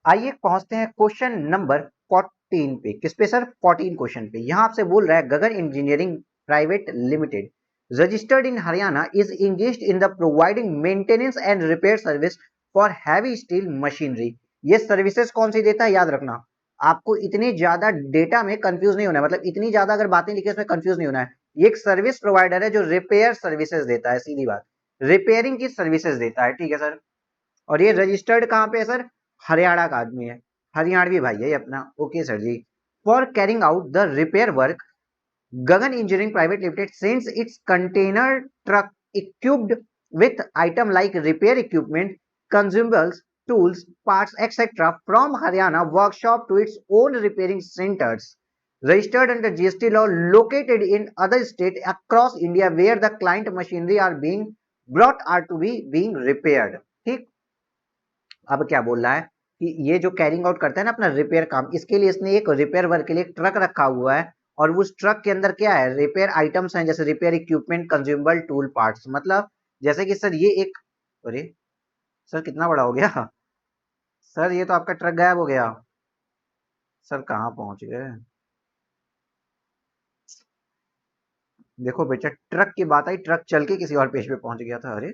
आइए पहुंचते हैं क्वेश्चन नंबर 14 पे। किस पे सर? 14 क्वेश्चन पे। यहां आपसे बोल रहा है Gagan engineering private limited registered in Haryana is engaged in the providing maintenance and repair service for heavy steel machinery. ये सर्विसेज कौन सी देता है? याद रखना, आपको इतनी ज्यादा डेटा में कंफ्यूज नहीं होना है, मतलब इतनी ज्यादा अगर बातें लिखी उसमें कंफ्यूज नहीं होना है। ये एक सर्विस प्रोवाइडर है जो रिपेयर सर्विसेज देता है, सीधी बात, रिपेयरिंग की सर्विसेज देता है, ठीक है सर। और ये रजिस्टर्ड कहां पे है सर? हरियाणा का आदमी है, हरियाणवी भाई है ये अपना। Okay sir ji. For carrying out the repair work, Gagan engineering private limited sends its container truck equipped with item like repair equipment, consumables, tools, parts, etc. from Haryana workshop to its own repairing centers registered under GST law located in other states across India where the client machinery are being brought are to be being repaired। ठीक, अब क्या बोल रहा है कि ये जो carrying out करता है ना अपना रिपेयर काम, इसके लिए इसने एक रिपेयर वर्क के लिए एक ट्रक रखा हुआ है और उस ट्रक के अंदर क्या है? रिपेयर आइटम्स हैं, जैसे repair equipment, consumable, tool, parts. मतलब जैसे कि सर ये एक, अरे सर कितना बड़ा हो गया सर, ये तो आपका ट्रक गायब हो गया सर, कहाँ पहुंच गए? देखो बेटा, ट्रक की बात आई, ट्रक चल के किसी और पेज पे पहुंच गया था। अरे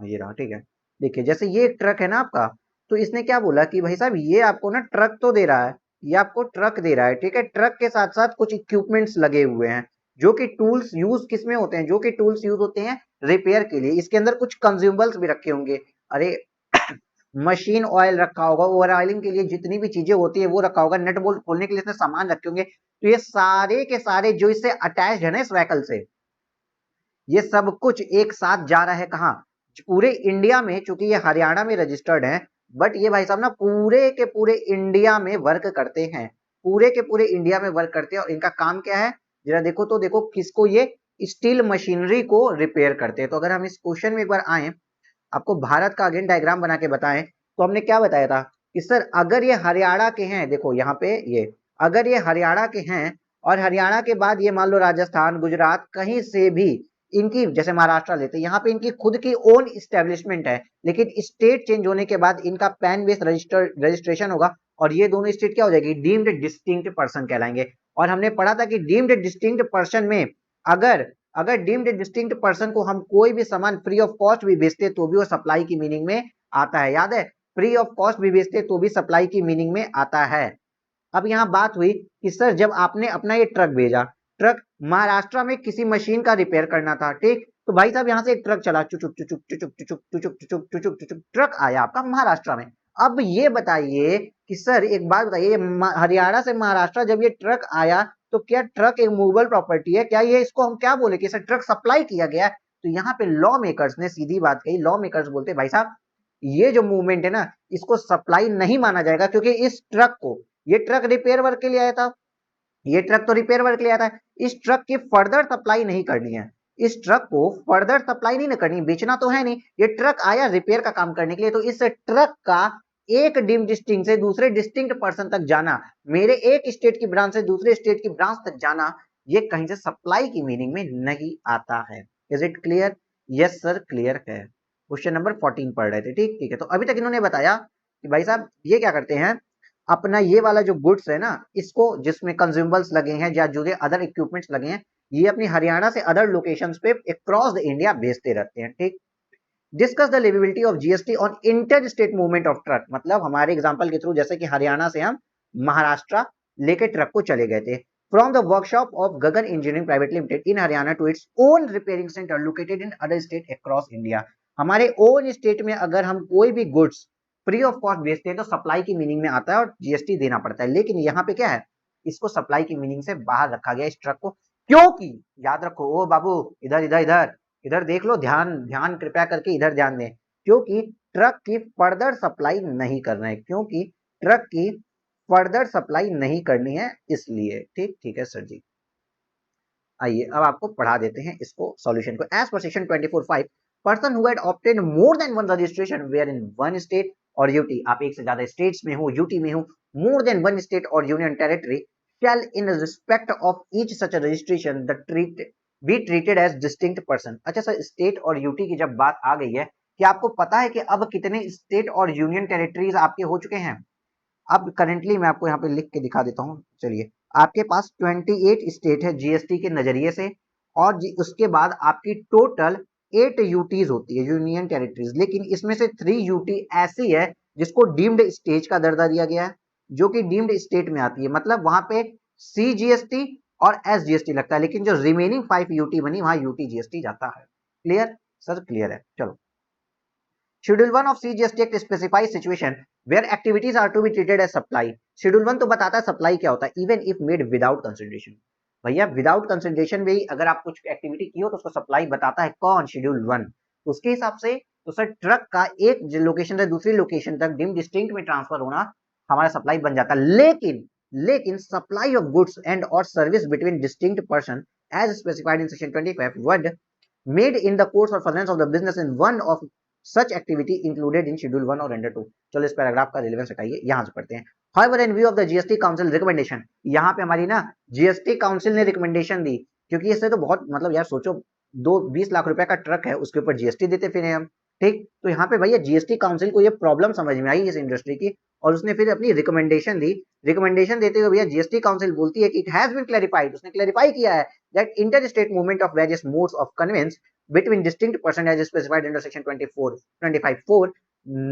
ये रहा, ठीक है। देखिए जैसे ये एक ट्रक है ना आपका, तो इसने क्या बोला कि भाई साहब ये आपको ना ट्रक तो दे रहा है, ये आपको ट्रक दे रहा है, ठीक है। ट्रक के साथ साथ कुछ इक्विपमेंट्स लगे हुए हैं जो कि टूल्स यूज किस में होते हैं? जो कि टूल्स यूज होते हैं रिपेयर के लिए। इसके अंदर कुछ कंज्यूमेबल्स भी रखे होंगे, अरे मशीन ऑयल रखा होगा, ओवर ऑयलिंग के लिए जितनी भी चीजें होती है वो रखा होगा, नट बोल्ट खोलने के लिए इसने सामान रखे होंगे। तो ये सारे के सारे जो इससे अटैच है ना इस व्हीकल से, ये सब कुछ एक साथ जा रहा है कहाँ? पूरे इंडिया में। चूंकि ये हरियाणा में रजिस्टर्ड है, बट ये भाई साहब ना पूरे के पूरे इंडिया में वर्क करते हैं, पूरे के पूरे इंडिया में वर्क करते हैं। और इनका काम क्या है? जरा देखो तो, देखो किसको? ये स्टील मशीनरी को रिपेयर करते हैं। तो अगर हम इस क्वेश्चन में एक बार आए, आपको भारत का अगेन डायग्राम बना के बताएं, तो हमने क्या बताया था कि सर अगर ये हरियाणा के हैं, देखो यहाँ पे ये, अगर ये हरियाणा के हैं और हरियाणा के बाद ये मान लो राजस्थान, गुजरात, कहीं से भी इनकी, जैसे महाराष्ट्र लेते हैं, यहाँ पे इनकी खुद की ओन इस्टेब्लिशमेंट है, लेकिन स्टेट चेंज होने के बाद इनका पैन बेस्ड रजिस्ट्रेशन होगा और ये दोनों स्टेट क्या हो जाएगी? डीम्ड डिस्टिंक्ट पर्सन कहलाएंगे। और हमने पढ़ा था कि डीम्ड डिस्टिंक्ट पर्सन में अगर अगर डीम्ड डिस्टिंक्ट पर्सन को हम कोई भी सामान फ्री ऑफ कॉस्ट भी बेचते तो भी वो सप्लाई की मीनिंग में आता है। याद है? फ्री ऑफ कॉस्ट भी बेचते तो भी सप्लाई की मीनिंग में आता है। अब यहाँ बात हुई कि सर जब आपने अपना ये ट्रक भेजा, ट्रक महाराष्ट्र में किसी मशीन का रिपेयर करना था, ठीक, तो भाई साहब यहाँ से एक ट्रक चला, चुचुक चुचुक चुचुक चुचुक चुचुक चुचुक चुचुक चुचुक, ट्रक आया आपका महाराष्ट्र में। अब ये बताइए कि सर एक बात बताइए, हरियाणा से महाराष्ट्र जब ये ट्रक आया तो क्या ट्रक एक मूवेबल प्रॉपर्टी है? क्या ये, इसको हम क्या बोले कि सर ट्रक सप्लाई किया गया है? तो यहाँ पे लॉ मेकर्स ने सीधी बात कही, लॉ मेकर्स बोलते भाई साहब ये जो मूवमेंट है ना, इसको सप्लाई नहीं माना जाएगा, क्योंकि इस ट्रक को, ये ट्रक रिपेयर वर्क के लिए आया था, ये ट्रक तो रिपेयर वर्क के लिए आया था, इस ट्रक की फर्दर सप्लाई नहीं करनी है, इस ट्रक को फर्दर सप्लाई नहीं करनी, बेचना तो है नहीं, ये ट्रक आया रिपेयर का काम करने के लिए। तो इस ट्रक का एक डीम डिस्टिंक्ट से दूसरे डिस्टिंक्ट पर्सन तक जाना, मेरे एक स्टेट की ब्रांच से दूसरे स्टेट की ब्रांच तक जाना, ये कहीं से सप्लाई की मीनिंग में नहीं आता है। Is it clear? Yes sir, clear है। क्वेश्चन नंबर 14 पढ़ रहे थे, ठीक ठीक है। तो अभी तक इन्होंने बताया कि भाई साहब ये क्या करते हैं, अपना ये वाला जो गुड्स है ना, इसको जिसमें कंज्यूमेबल्स लगे हैं या जो अदर इक्विपमेंट्स लगे हैं, ये अपनी हरियाणा से अदर लोकेशंस पे अक्रॉस द इंडिया भेजते रहते हैं, ठीक। Discuss the liveability of GST on inter state movement of truck. मतलब हमारे एग्जांपल के थ्रू, जैसे कि हरियाणा से हम महाराष्ट्र लेके ट्रक को चले गए थे, from the workshop of Gagan engineering private limited in Haryana to its own repairing centre located in other state across India. हमारे ओन स्टेट में अगर हम कोई भी गुड्स फ्री ऑफ कॉस्ट बेचते हैं तो सप्लाई की मीनिंग में आता है और जीएसटी देना पड़ता है। लेकिन यहाँ पे क्या है, इसको सप्लाई की मीनिंग से बाहर रखा गया इस ट्रक को, क्योंकि याद रखो ओ बाबू, इधर इधर इधर इधर देख लो, ध्यान ध्यान कृपया करके इधर ध्यान दें, क्योंकि ट्रक की फर्दर सप्लाई नहीं कर रहे हैं, क्योंकि ट्रक की फर्दर सप्लाई नहीं करनी है इसलिए। ठीक ठीक है सर जी। आइए अब आपको पढ़ा देते हैं इसको सॉल्यूशन को। एज पर section 24(5) person who had obtain more than one registration where in one state और यूटी, आप एक से ज्यादा स्टेट्स में हो, यूटी में हो, मोर देन वन स्टेट और union territory, shall in respect of each such a registration the treat be treated as distinct person। अच्छा सर, स्टेट और यूटी की जब बात आ गई है, क्या आपको पता है कि अब कितने स्टेट और यूनियन टेरिटरीज आपके हो चुके हैं? अब करंटली मैं आपको यहाँ पे लिख के दिखा देता हूँ, चलिए। आपके पास 28 स्टेट है जीएसटी के नजरिए से, और उसके बाद आपकी टोटल 8 यूटीज होती है, यूनियन टेरिटरीज, लेकिन इसमें से 3 यूटी ऐसी है जिसको डीम्ड स्टेट का दर्जा दिया गया है, जो कि डीम्ड स्टेट में आती है, मतलब वहां पे सीजीएसटी और एसजीएसटी लगता है, लेकिन जो रिमेनिंग 5 यूटी बनी वहां यूटी जीएसटी जाता है। Clear sir? क्लियर है, चलो। Schedule 1 of CGST act specifies situation where activities are to be treated as supply. Schedule 1 तो बताता है सप्लाई क्या होता है, even if made without consideration. भैया विदाउट कंसिडरेशन में ही अगर आप कुछ एक्टिविटी की हो तो उसको सप्लाई बताता है कौन? शेड्यूल 1। तो उसके हिसाब से तो सर ट्रक का एक लोकेशन से दूसरी लोकेशन तक डिम डिस्टिंक्ट में ट्रांसफर होना हमारा सप्लाई बन जाता है। लेकिन सप्लाई ऑफ गुड्स एंड और service between distinct person as specified in section 25 word made in the course or furtherance of the business in one of such activity included in schedule 1 और under 2। चलो इस paragraph का relevance हटाइए, यहां से पढ़ते हैं। However, in view of the GST Council recommendation, यहाँ पे हमारी ना जीएसटी काउंसिल ने रिकमेंडेशन दी, क्योंकि इससे तो बहुत मतलब यार सोचो, 20 लाख रुपए का ट्रक है, उसके ऊपर जीएसटी देते फिर हम। ठीक, तो यहाँ पे भैया जीएसटी काउंसिल को ये प्रॉब्लम समझ में आई इस इंडस्ट्री की, और उसने फिर अपनी रिकमेंडेशन दी। रिकमेंडेशन देते हुए भैया जीएसटी काउंसिल बोलती है कि इट हैज बीन क्लैरिफाइड, उसने क्लैरिफाई किया है that inter state movement of various modes of conveyance between distinct person as specified under section 25(4)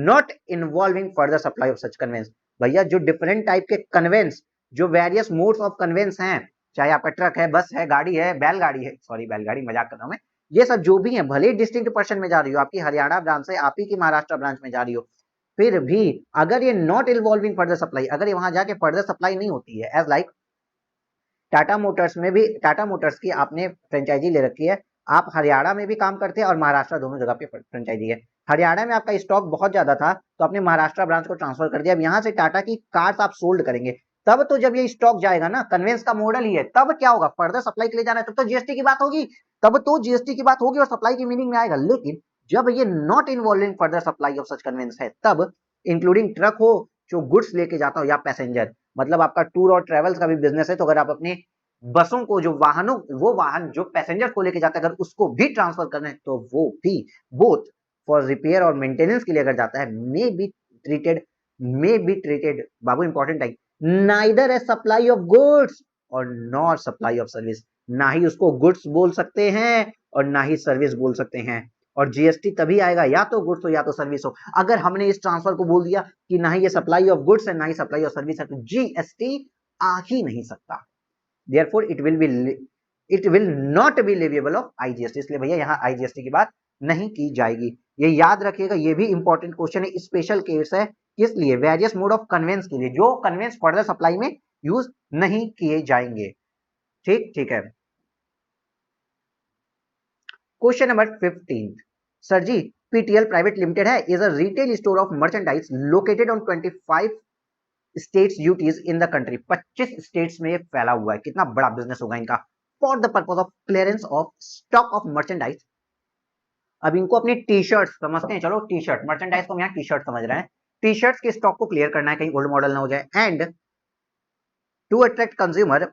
not involving further supply of such conveyance। भैया जो डिफरेंट टाइप के convince, जो various modes of convince हैं, चाहे आपका truck है, बस है, गाड़ी है, बैलगाड़ी है, सॉरी बैलगाड़ी मजाक कर रहा हूं मैं, ये सब जो भी है, भले ही डिस्टिंक्ट पर्सन में जा रही हो, आपकी हरियाणा ब्रांच से आप ही की महाराष्ट्र ब्रांच में जा रही हो, फिर भी अगर ये नॉट इन्वॉल्विंग फर्दर सप्लाई, अगर ये वहां जाके फर्दर सप्लाई नहीं होती है, एज लाइक टाटा मोटर्स में भी, टाटा मोटर्स की आपने फ्रेंचाइजी ले रखी है, आप हरियाणा में भी काम करते हैं और महाराष्ट्र, दोनों जगह पे फ्रेंचाइजी है। हरियाणा में आपका स्टॉक बहुत ज्यादा था तो आपने महाराष्ट्र ब्रांच को ट्रांसफर कर दिया, अब यहाँ से टाटा की कार्स आप सोल्ड करेंगे, तब तो जब ये स्टॉक जाएगा ना, कन्वेंस का मॉडल ही है, तब क्या होगा? फर्दर सप्लाई के लिए जाना है, तब तो जीएसटी की बात होगी, तब तो जीएसटी की बात होगी और सप्लाई की मीनिंग में आएगा। लेकिन जब ये not involving further supply of such conveyance है, तब इंक्लूडिंग ट्रक हो जो गुड्स लेके जाता हो या पैसेंजर, मतलब आपका टूर और ट्रेवल्स का भी बिजनेस है, तो अगर आप अपने बसों को, जो वाहनों, वो वाहन जो पैसेंजर को लेके जाता है, अगर उसको भी ट्रांसफर करना है तो वो भी बोथ फॉर रिपेयर और मेंटेनेंस के लिए अगर जाता है, मे बी ट्रीटेड बाबू इंपॉर्टेंट है, neither a supply of goods or not supply of service. ना ही उसको गुड्स बोल सकते हैं और ना ही सर्विस बोल सकते हैं, और जीएसटी तभी आएगा या तो गुड्स हो या तो सर्विस हो। अगर हमने इस ट्रांसफर को बोल दिया कि ना ही ये सप्लाई ऑफ गुड्स है ना ही सप्लाई ऑफ सर्विस है, तो जीएसटी आ ही नहीं सकता। therefore it will not be leviable of IGST, इसलिए भैया यहाँ IGST की बात नहीं की जाएगी। ये याद रखिएगा, ये भी इंपॉर्टेंट क्वेश्चन है, स्पेशल केस है, किस लिए? वेरियस मोड ऑफ कन्वेंस के लिए, जो कन्वेंस फर्दर सप्लाई में यूज नहीं किए जाएंगे। ठीक ठीक है। क्वेश्चन नंबर 15, सर जी पीटीएल प्राइवेट लिमिटेड है is a retail store of merchandise located on 25 states UTs in the country. 25 states में फैला हुआ है, कितना बड़ा बिजनेस होगा इनका। For the purpose of clearance of stock of merchandise, अब इनको अपनी टी शर्ट समझते हैं, चलो टी शर्ट, मर्चेंडाइज को हम यहाँ टी शर्ट समझ रहे हैं, टी शर्ट्स के स्टॉक को क्लियर करना है, कहीं ओल्ड मॉडल ना हो जाए, and to attract consumer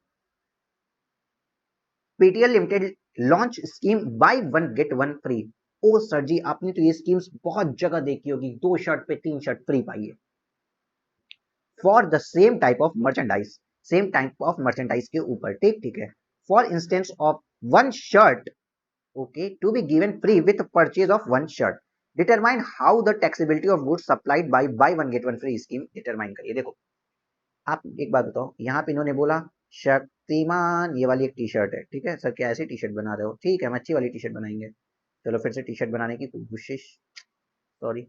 PTL limited launch scheme buy one get one free. ओ सर जी आपने तो ये स्कीम्स बहुत जगह देखी होगी, 2 शर्ट पे 3 शर्ट फ्री पाइए, for the same type of merchandise, same type of merchandise के ऊपर। ठीक ठीक है। For instance of one shirt, okay, to be given free with purchase of one shirt, determine how the taxability of goods supplied by one get one free scheme determine करिए। देखो आप एक बात बताओ, यहाँ पे इन्होंने बोला शक्तिमान, ये वाली एक टी शर्ट है, ठीक है सर, क्या ऐसी टी शर्ट बना रहे हो? ठीक है, हम अच्छी वाली टी शर्ट बनाएंगे, चलो फिर से टी शर्ट बनाने की कोशिश, सॉरी,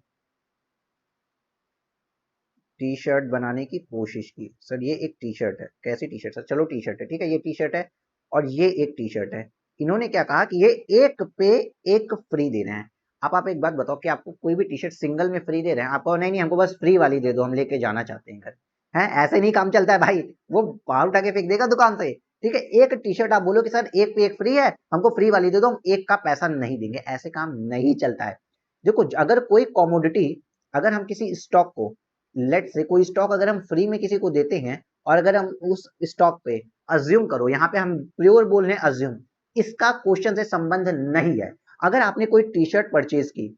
टी शर्ट बनाने की कोशिश की सर, ये एक टी शर्ट है, कैसी टी शर्ट सर? चलो टी शर्ट है, ठीक है, ये टी शर्ट है, और ये एक टी शर्ट है। इन्होंने क्या कहा कि ये एक पे एक फ्री दे रहे हैं। अब आप एक बात बताओ कि आपको कोई भी टी शर्ट सिंगल में फ्री दे रहे हैं, आपको नहीं नहीं हमको बस फ्री वाली दे दो, हम लेके जाना चाहते हैं घर, है ऐसे नहीं काम चलता है भाई, वो बाहर उठा के फेंक देगा दुकान से। ठीक है, एक टी शर्ट आप बोलो कि सर एक पे एक फ्री है, हमको फ्री वाली दे दो, हम एक का पैसा नहीं देंगे, ऐसे काम नहीं चलता है। देखो अगर कोई कॉमोडिटी, अगर हम किसी स्टॉक को, लेट से कोई स्टॉक अगर हम फ्री में किसी को देते हैं और अगर हम उस स्टॉक पे अज्यूम करो, यहाँ पे हम प्योर बोल रहे हैं अज्यूम, इसका क्वेश्चन से संबंध नहीं है। अगर आपने कोई टी शर्ट परचेज की,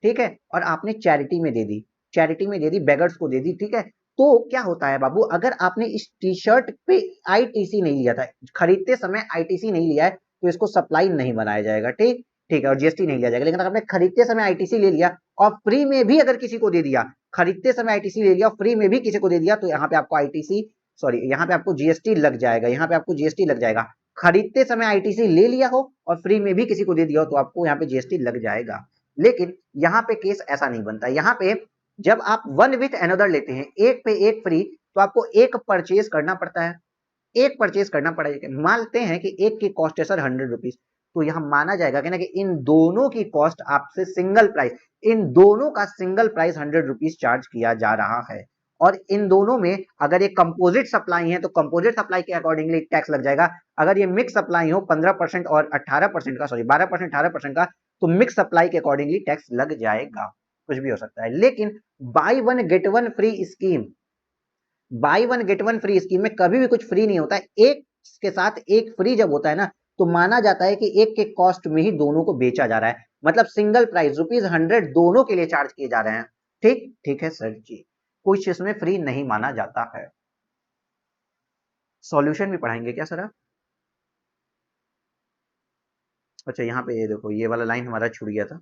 ठीक है, और आपने चैरिटी में दे दी, चैरिटी में दे दी, बेगर्स को दे दी, ठीक है, तो क्या होता है बाबू, अगर आपने इस टी शर्ट पे आईटीसी नहीं लिया था, खरीदते समय आईटीसी नहीं लिया है, तो इसको सप्लाई नहीं बनाया जाएगा। ठीक ठीक है, और जीएसटी नहीं लिया जाएगा। लेकिन अगर आपने खरीदते समय आईटीसी ले लिया और फ्री में भी अगर किसी को दे दिया, खरीदते समय आईटीसी ले लिया और फ्री में भी किसी को दे दिया, तो यहाँ पे आपको आईटीसी, सॉरी यहाँ पे आपको जीएसटी लग जाएगा, यहाँ पे आपको जीएसटी लग जाएगा। खरीदते समय आईटीसी ले लिया हो और फ्री में भी किसी को दे दिया हो तो आपको यहाँ पे जीएसटी लग जाएगा। लेकिन यहाँ पे केस ऐसा नहीं बनता। यहाँ पे जब आप वन विथ अनदर लेते हैं, एक पे एक फ्री, तो आपको एक परचेज करना पड़ता है, एक परचेज करना पड़ेगा। मानते हैं कि एक की कॉस्ट है सर 100 रुपीज, तो यहां माना जाएगा कि ना कि इन दोनों की कॉस्ट आपसे सिंगल प्राइस, इन दोनों का सिंगल प्राइस 100 रुपीज चार्ज किया जा रहा है। और इन दोनों में अगर ये कंपोजिट सप्लाई है तो कंपोजिट सप्लाई के अकॉर्डिंगली टैक्स लग जाएगा। अगर ये मिक्स सप्लाई हो 15% और 18% का, सॉरी 12% 18% का, तो मिक्स सप्लाई के अकॉर्डिंगली टैक्स लग जाएगा। कुछ भी हो सकता है। लेकिन bye one get one free scheme, by one get one free scheme में कभी भी कुछ फ्री नहीं होता है। एक के साथ एक फ्री जब होता है ना, तो माना जाता है कि एक के कॉस्ट में ही दोनों को बेचा जा रहा है, मतलब सिंगल प्राइस ₹100 दोनों के लिए चार्ज किए जा रहे हैं। ठीक ठीक है सर जी, कुछ इसमें फ्री नहीं माना जाता है। सॉल्यूशन भी पढ़ाएंगे क्या सर आप? अच्छा यहाँ पे ये देखो, ये वाला लाइन हमारा छूट गया था।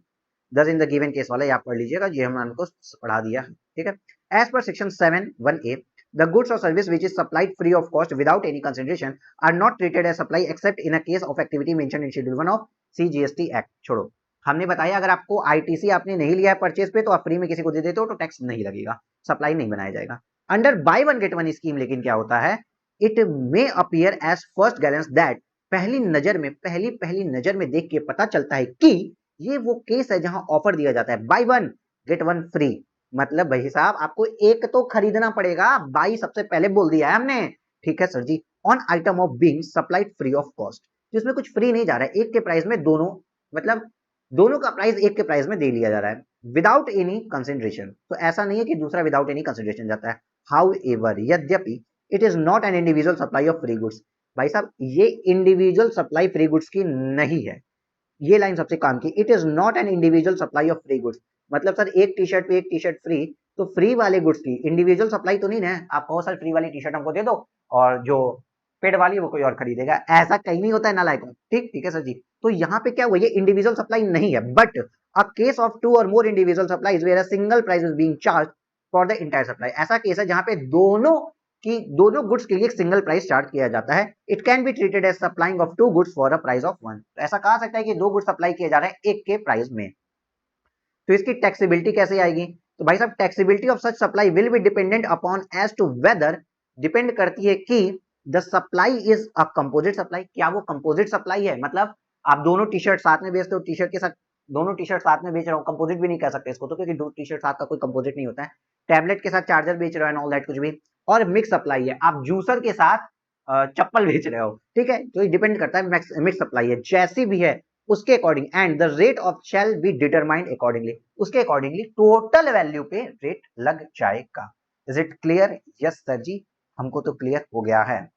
दस इन द गिवन केस वाला ये आप पढ़ लीजिएगा, ये हमने आपको पढ़ा दिया है। ठीक है, एज पर section 7(1)(a) the goods or service which is supplied free of cost without any consideration are not treated as supply except in a case of activity mentioned in schedule 1 of CGST Act। छोड़ो, हमने बताया अगर आपको ITC आपने नहीं लिया है purchase पे, तो आप फ्री में किसी को दे देते हो तो टैक्स नहीं लगेगा, सप्लाई नहीं बनाया जाएगा। Under buy one get one scheme लेकिन क्या होता है, it may appear as first glance that, पहली पहली नजर में देख के पता चलता है कि ये वो केस है जहां ऑफर दिया जाता है bye one get one free. मतलब भाई साहब आपको एक तो खरीदना पड़ेगा, बाई सबसे पहले बोल दिया है हमने। ठीक है sir ji, on item of being supplied free of cost, जिसमें कुछ फ्री नहीं जा रहा है, एक के प्राइस में दोनों, मतलब दोनों का प्राइस एक के प्राइस में दे लिया जा रहा है विदाउट एनी कंसिडरेशन। तो ऐसा नहीं है कि दूसरा विदाउट एनी कंसिडरेशन जाता है। हाउ एवर, यद्यपि it is not an individual supply of free goods, भाई साहब ये इंडिविजुअल सप्लाई फ्री गुड्स की नहीं है। ये लाइन सबसे काम की, it is not an individual supply of free goods, मतलब सर एक टी शर्ट पे एक टी शर्ट फ्री, तो फ्री वाले गुड्स की इंडिविजुअल सप्लाई तो नहीं ना। आप कहो सर फ्री वाली टी शर्ट हमको दे दो और जो पेड वाली वो कोई और खरीदेगा, ऐसा कहीं नहीं होता है नालायक। ठीक ठीक है सर जी, तो यहाँ पे क्या हुआ, ये इंडिविजुअल सप्लाई नहीं है, बट अ केस ऑफ 2 और more individual supplies where a single price is being charge for the entire supply, ऐसा केस है जहां पे दोनों गुड्स के लिए एक सिंगल प्राइस चार्ज किया जाता है। It can be treated as supplying of 2 goods for a price of 1। तो ऐसा कहा सकता है कि 2 गुड्स सप्लाई किए जा रहे हैं एक के प्राइस में। तो इसकी टैक्सेबिलिटी कैसे आएगी, तो भाई साहब taxability of such supply will be dependent upon as to whether, depend करती है कि the supply is a composite supply, क्या वो कंपोजिट सप्लाई है, मतलब आप दोनों टी शर्ट साथ में बेचते हो, टी शर्ट के साथ दोनों टी शर्ट साथ में बेच रहा हूँ, कंपोजिट भी नहीं कह सकते इसको तो, क्योंकि दो टी शर्ट साथ का कोई कंपोजिट नहीं होता है। टैबलेट के साथ चार्जर बेच रहे हो एंड ऑल दैट कुछ भी, और मिक्स सप्लाई है, आप जूसर के साथ चप्पल बेच रहे हो। ठीक है, तो ये डिपेंड करता है, मिक्स सप्लाई है जैसी भी है उसके according, and the rate of shall be determined accordingly, उसके अकॉर्डिंगली टोटल वैल्यू पे रेट लग जाएगा। Is it clear? Yes sir ji, हमको तो क्लियर हो गया है।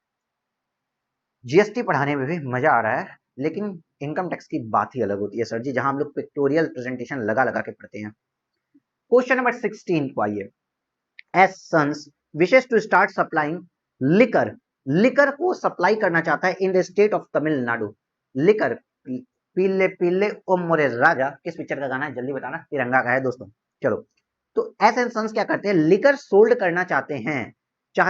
जीएसटी पढ़ाने में भी मजा आ रहा है, लेकिन इनकम टैक्स की बात ही अलग होती है सर जी, जहां हम लोग पिक्टोरियल प्रेजेंटेशन लगा लगा के पढ़ते हैं। क्वेश्चन नंबर 16 को आइए। S sons wishes to start supplying liquor, liquor को सप्लाई करना चाहता है in the state of Tamil Nadu. Liquor, पीले पीले ओ मोरे राजा, किस पिक्चर का गाना है जल्दी बताना, तिरंगा का है दोस्तों। चलो, तो एस एंड सन्स क्या करते हैं, लिकर सोल्ड करना चाहते हैं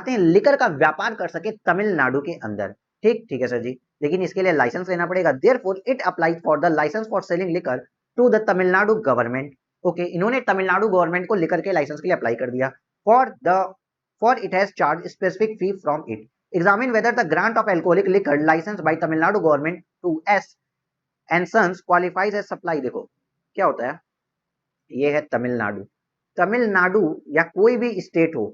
लिकर का व्यापार कर सके तमिलनाडु के अंदर। ठीक ठीक है सर जी, लेकिन इसके लिए लाइसेंस लेना पड़ेगा। Therefore it applies for the license for selling liquor to the Tamil Nadu government. Okay, इन्होंने तमिलनाडु गवर्नमेंट को लिकर के लाइसेंस के लिए अप्लाई कर दिया। For it has charge specific fee from it, examine whether the grant of alcoholic liquor license by Tamil Nadu government to S and sons qualifies as supply. देखो क्या होता है, ये है तमिलनाडु। तमिलनाडु या कोई भी स्टेट हो,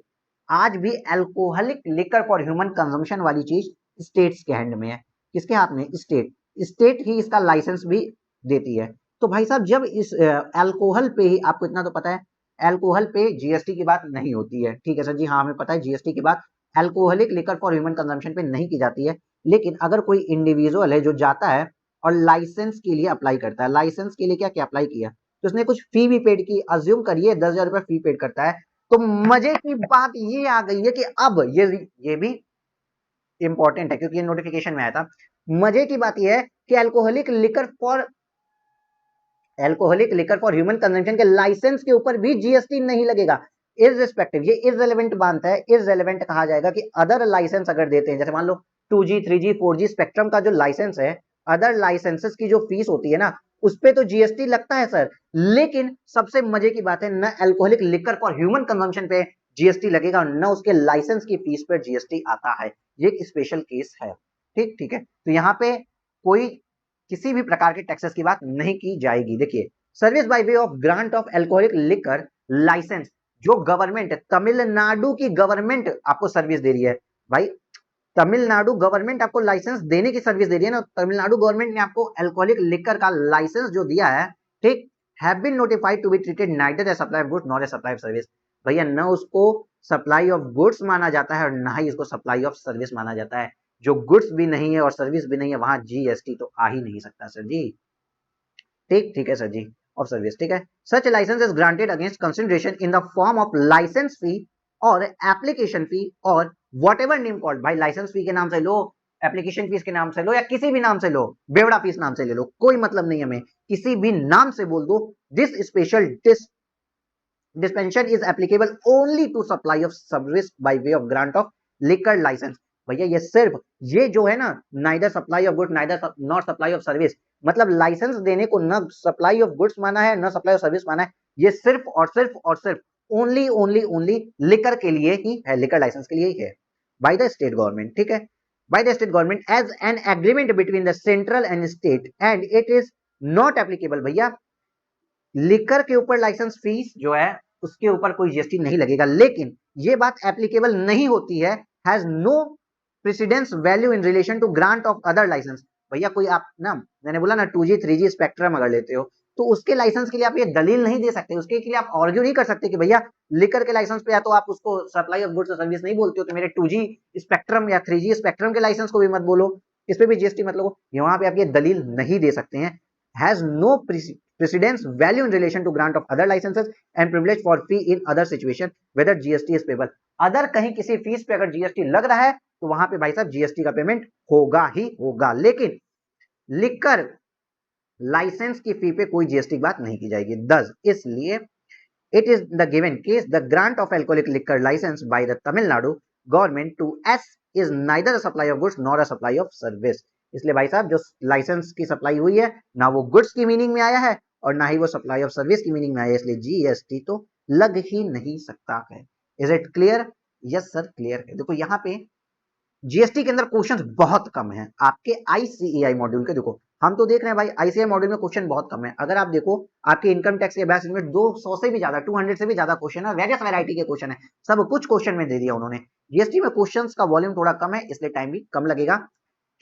आज भी alcoholic liquor for human consumption वाली चीज स्टेट्स के हैंड में है। किसके हाथ में? स्टेट। स्टेट ही इसका लाइसेंस भी देती है। तो भाई साहब जब इस अल्कोहल पे ही, आपको इतना तो पता है, अल्कोहल पे जीएसटी की बात नहीं होती है, ठीक है सर जी, हाँ हमें पता है जीएसटी की बात alcoholic liquor for human consumption पे नहीं की जाती है। लेकिन अगर कोई इंडिविजुअल है जो जाता है और लाइसेंस के लिए अप्लाई करता है, लाइसेंस के लिए क्या क्या अप्लाई किया, तो उसने कुछ फी भी पेड की, अज्यूम करिए 10,000 रुपए फी पेड करता है। तो मजे की बात ये आ गई है कि अब ये भी इंपॉर्टेंट है क्योंकि ये नोटिफिकेशन में आया था। मजे की बात ये है कि alcoholic liquor for human consumption के लाइसेंस के ऊपर भी जीएसटी नहीं लगेगा। इररिस्पेक्टिव, ये इररिलेवेंट बात है, इररिलेवेंट कहा जाएगा कि अदर लाइसेंस अगर देते हैं, जैसे मान लो 2G 3G 4G स्पेक्ट्रम का जो लाइसेंस है, अदर लाइसेंसेस की जो फीस होती है ना, उस पे तो जीएसटी लगता है सर। लेकिन सबसे मजे की बात है, न alcoholic liquor for human consumption पे जीएसटी लगेगा और न उसके लाइसेंस की फीस पर जीएसटी आता है। ये एक स्पेशल केस है। ठीक है, तो यहाँ पे कोई किसी भी प्रकार के टैक्सेस की बात नहीं की जाएगी। देखिए, service by way of grant of alcoholic liquor license, जो गवर्नमेंट, तमिलनाडु की गवर्नमेंट आपको सर्विस दे रही है भाई, तमिलनाडु गवर्नमेंट आपको लाइसेंस देने की सर्विस दे रही है ना। तमिलनाडु गवर्नमेंट ने आपको अल्कोहलिक लिकर का लाइसेंस जो दिया है, ठीक, have been notified to be treated neither as supply of goods not as supply of service. भैया न उसको सप्लाई ऑफ गुड्स माना जाता है और ना ही इसको सप्लाई ऑफ सर्विस माना जाता है। जो गुड्स भी नहीं है और सर्विस भी नहीं है, वहां जीएसटी तो आ ही नहीं सकता सर जी। ठीक है सर जी, ऑफ सर्विस, ठीक है। Such licence is granted against consideration in the form of licence fee or application fee or whatever name called. भाई लाइसेंस फी के नाम से लो, एप्लीकेशन फीस के नाम से लो, या किसी भी नाम से लो, बेवड़ा फीस नाम से ले लो, कोई मतलब नहीं हमें, किसी भी नाम से बोल दो। This special dispensation is applicable only to supply of service by way of grant of liquor license। भैया ये सिर्फ, ये जो है ना, neither supply of goods neither not supply of service, मतलब लाइसेंस देने को न सप्लाई ऑफ गुड्स माना है न सप्लाई ऑफ सर्विस माना है। ये सिर्फ और सिर्फ और सिर्फ ओनली लिकर के लिए ही है, लिकर लाइसेंस के लिए ही है, बाय द स्टेट गवर्नमेंट। ठीक है, by the state government as an agreement between the central and state and it is not applicable. भैया लिकर के ऊपर लाइसेंस फीस जो है उसके ऊपर कोई जीएसटी नहीं लगेगा, लेकिन ये बात एप्लीकेबल नहीं होती है, has no precedence value in relation to grant of other license. भैया कोई आप ना, मैंने बोला ना 2G 3G स्पेक्ट्रम अगर लेते हो तो उसके लाइसेंस के लिए आप ये दलील नहीं दे सकते, उसके लिए आप आर्ग्यू नहीं कर सकते कि भैया लिकर के लाइसेंस पे या तो आप उसको सप्लाई ऑफ गुड्स और सर्विस नहीं बोलते हो, तो मेरे 2G स्पेक्ट्रम या 3G स्पेक्ट्रम के लाइसेंस को भी मत बोलो, इस पे भी जीएसटी मत लो। यहाँ पे आप ये दलील नहीं दे सकते हैं। Has no precedence value in relation to grant of other licenses and privilege for fee in other situation whether GST is payable। Other कहीं किसी फीस पे अगर जीएसटी लग रहा है तो वहां पे भाई साहब जीएसटी का पेमेंट होगा ही होगा, लेकिन लिकर लाइसेंस की फी पे कोई जीएसटी की बात नहीं की जाएगी। दस इसलिए it is the given case the grant of alcoholic liquor license by the Tamil Nadu government to S is neither a supply of goods nor a supply of service. इसलिए भाई साहब जो लाइसेंस की सप्लाई हुई है ना वो गुड्स की मीनिंग में आया है और ना ही वो सप्लाई ऑफ सर्विस की मीनिंग में आया है, इसलिए जीएसटी तो लग ही नहीं सकता है। Is it clear? Yes sir clear है। देखो यहाँ पे जीएसटी के अंदर क्वेश्चंस बहुत कम है आपके आईसीएआई मॉड्यूल के। देखो हम तो देख रहे हैं भाई आईसीएआई मॉड्यूल में क्वेश्चन बहुत कम है। अगर आप देखो आपके इनकम टैक्स के बेस में 200 से भी ज्यादा 200 से भी ज्यादा क्वेश्चन है, वेरियस वैरायटी के क्वेश्चन है, सब कुछ क्वेश्चन में दे दिया उन्होंने। जीएसटी में क्वेश्चंस का वॉल्यूम थोड़ा कम है इसलिए टाइम भी कम लगेगा।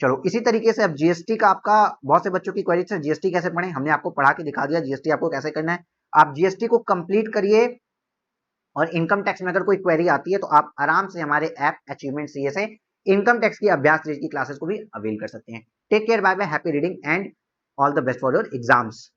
चलो इसी तरीके से अब जीएसटी का आपका बहुत से बच्चों की क्वेरी है जीएसटी कैसे पढ़ें, हमने आपको पढ़ा के दिखा दिया जीएसटी आपको कैसे करना है। आप जीएसटी को कंप्लीट करिए और इनकम टैक्स में अगर कोई क्वेरी आती है तो आप आराम से हमारे ऐप अचीवमेंट सीए से इनकम टैक्स की अभ्यास सीरीज की क्लासेस को भी अवेल कर सकते हैं। Take care, bye bye, happy reading and all the best for your exams.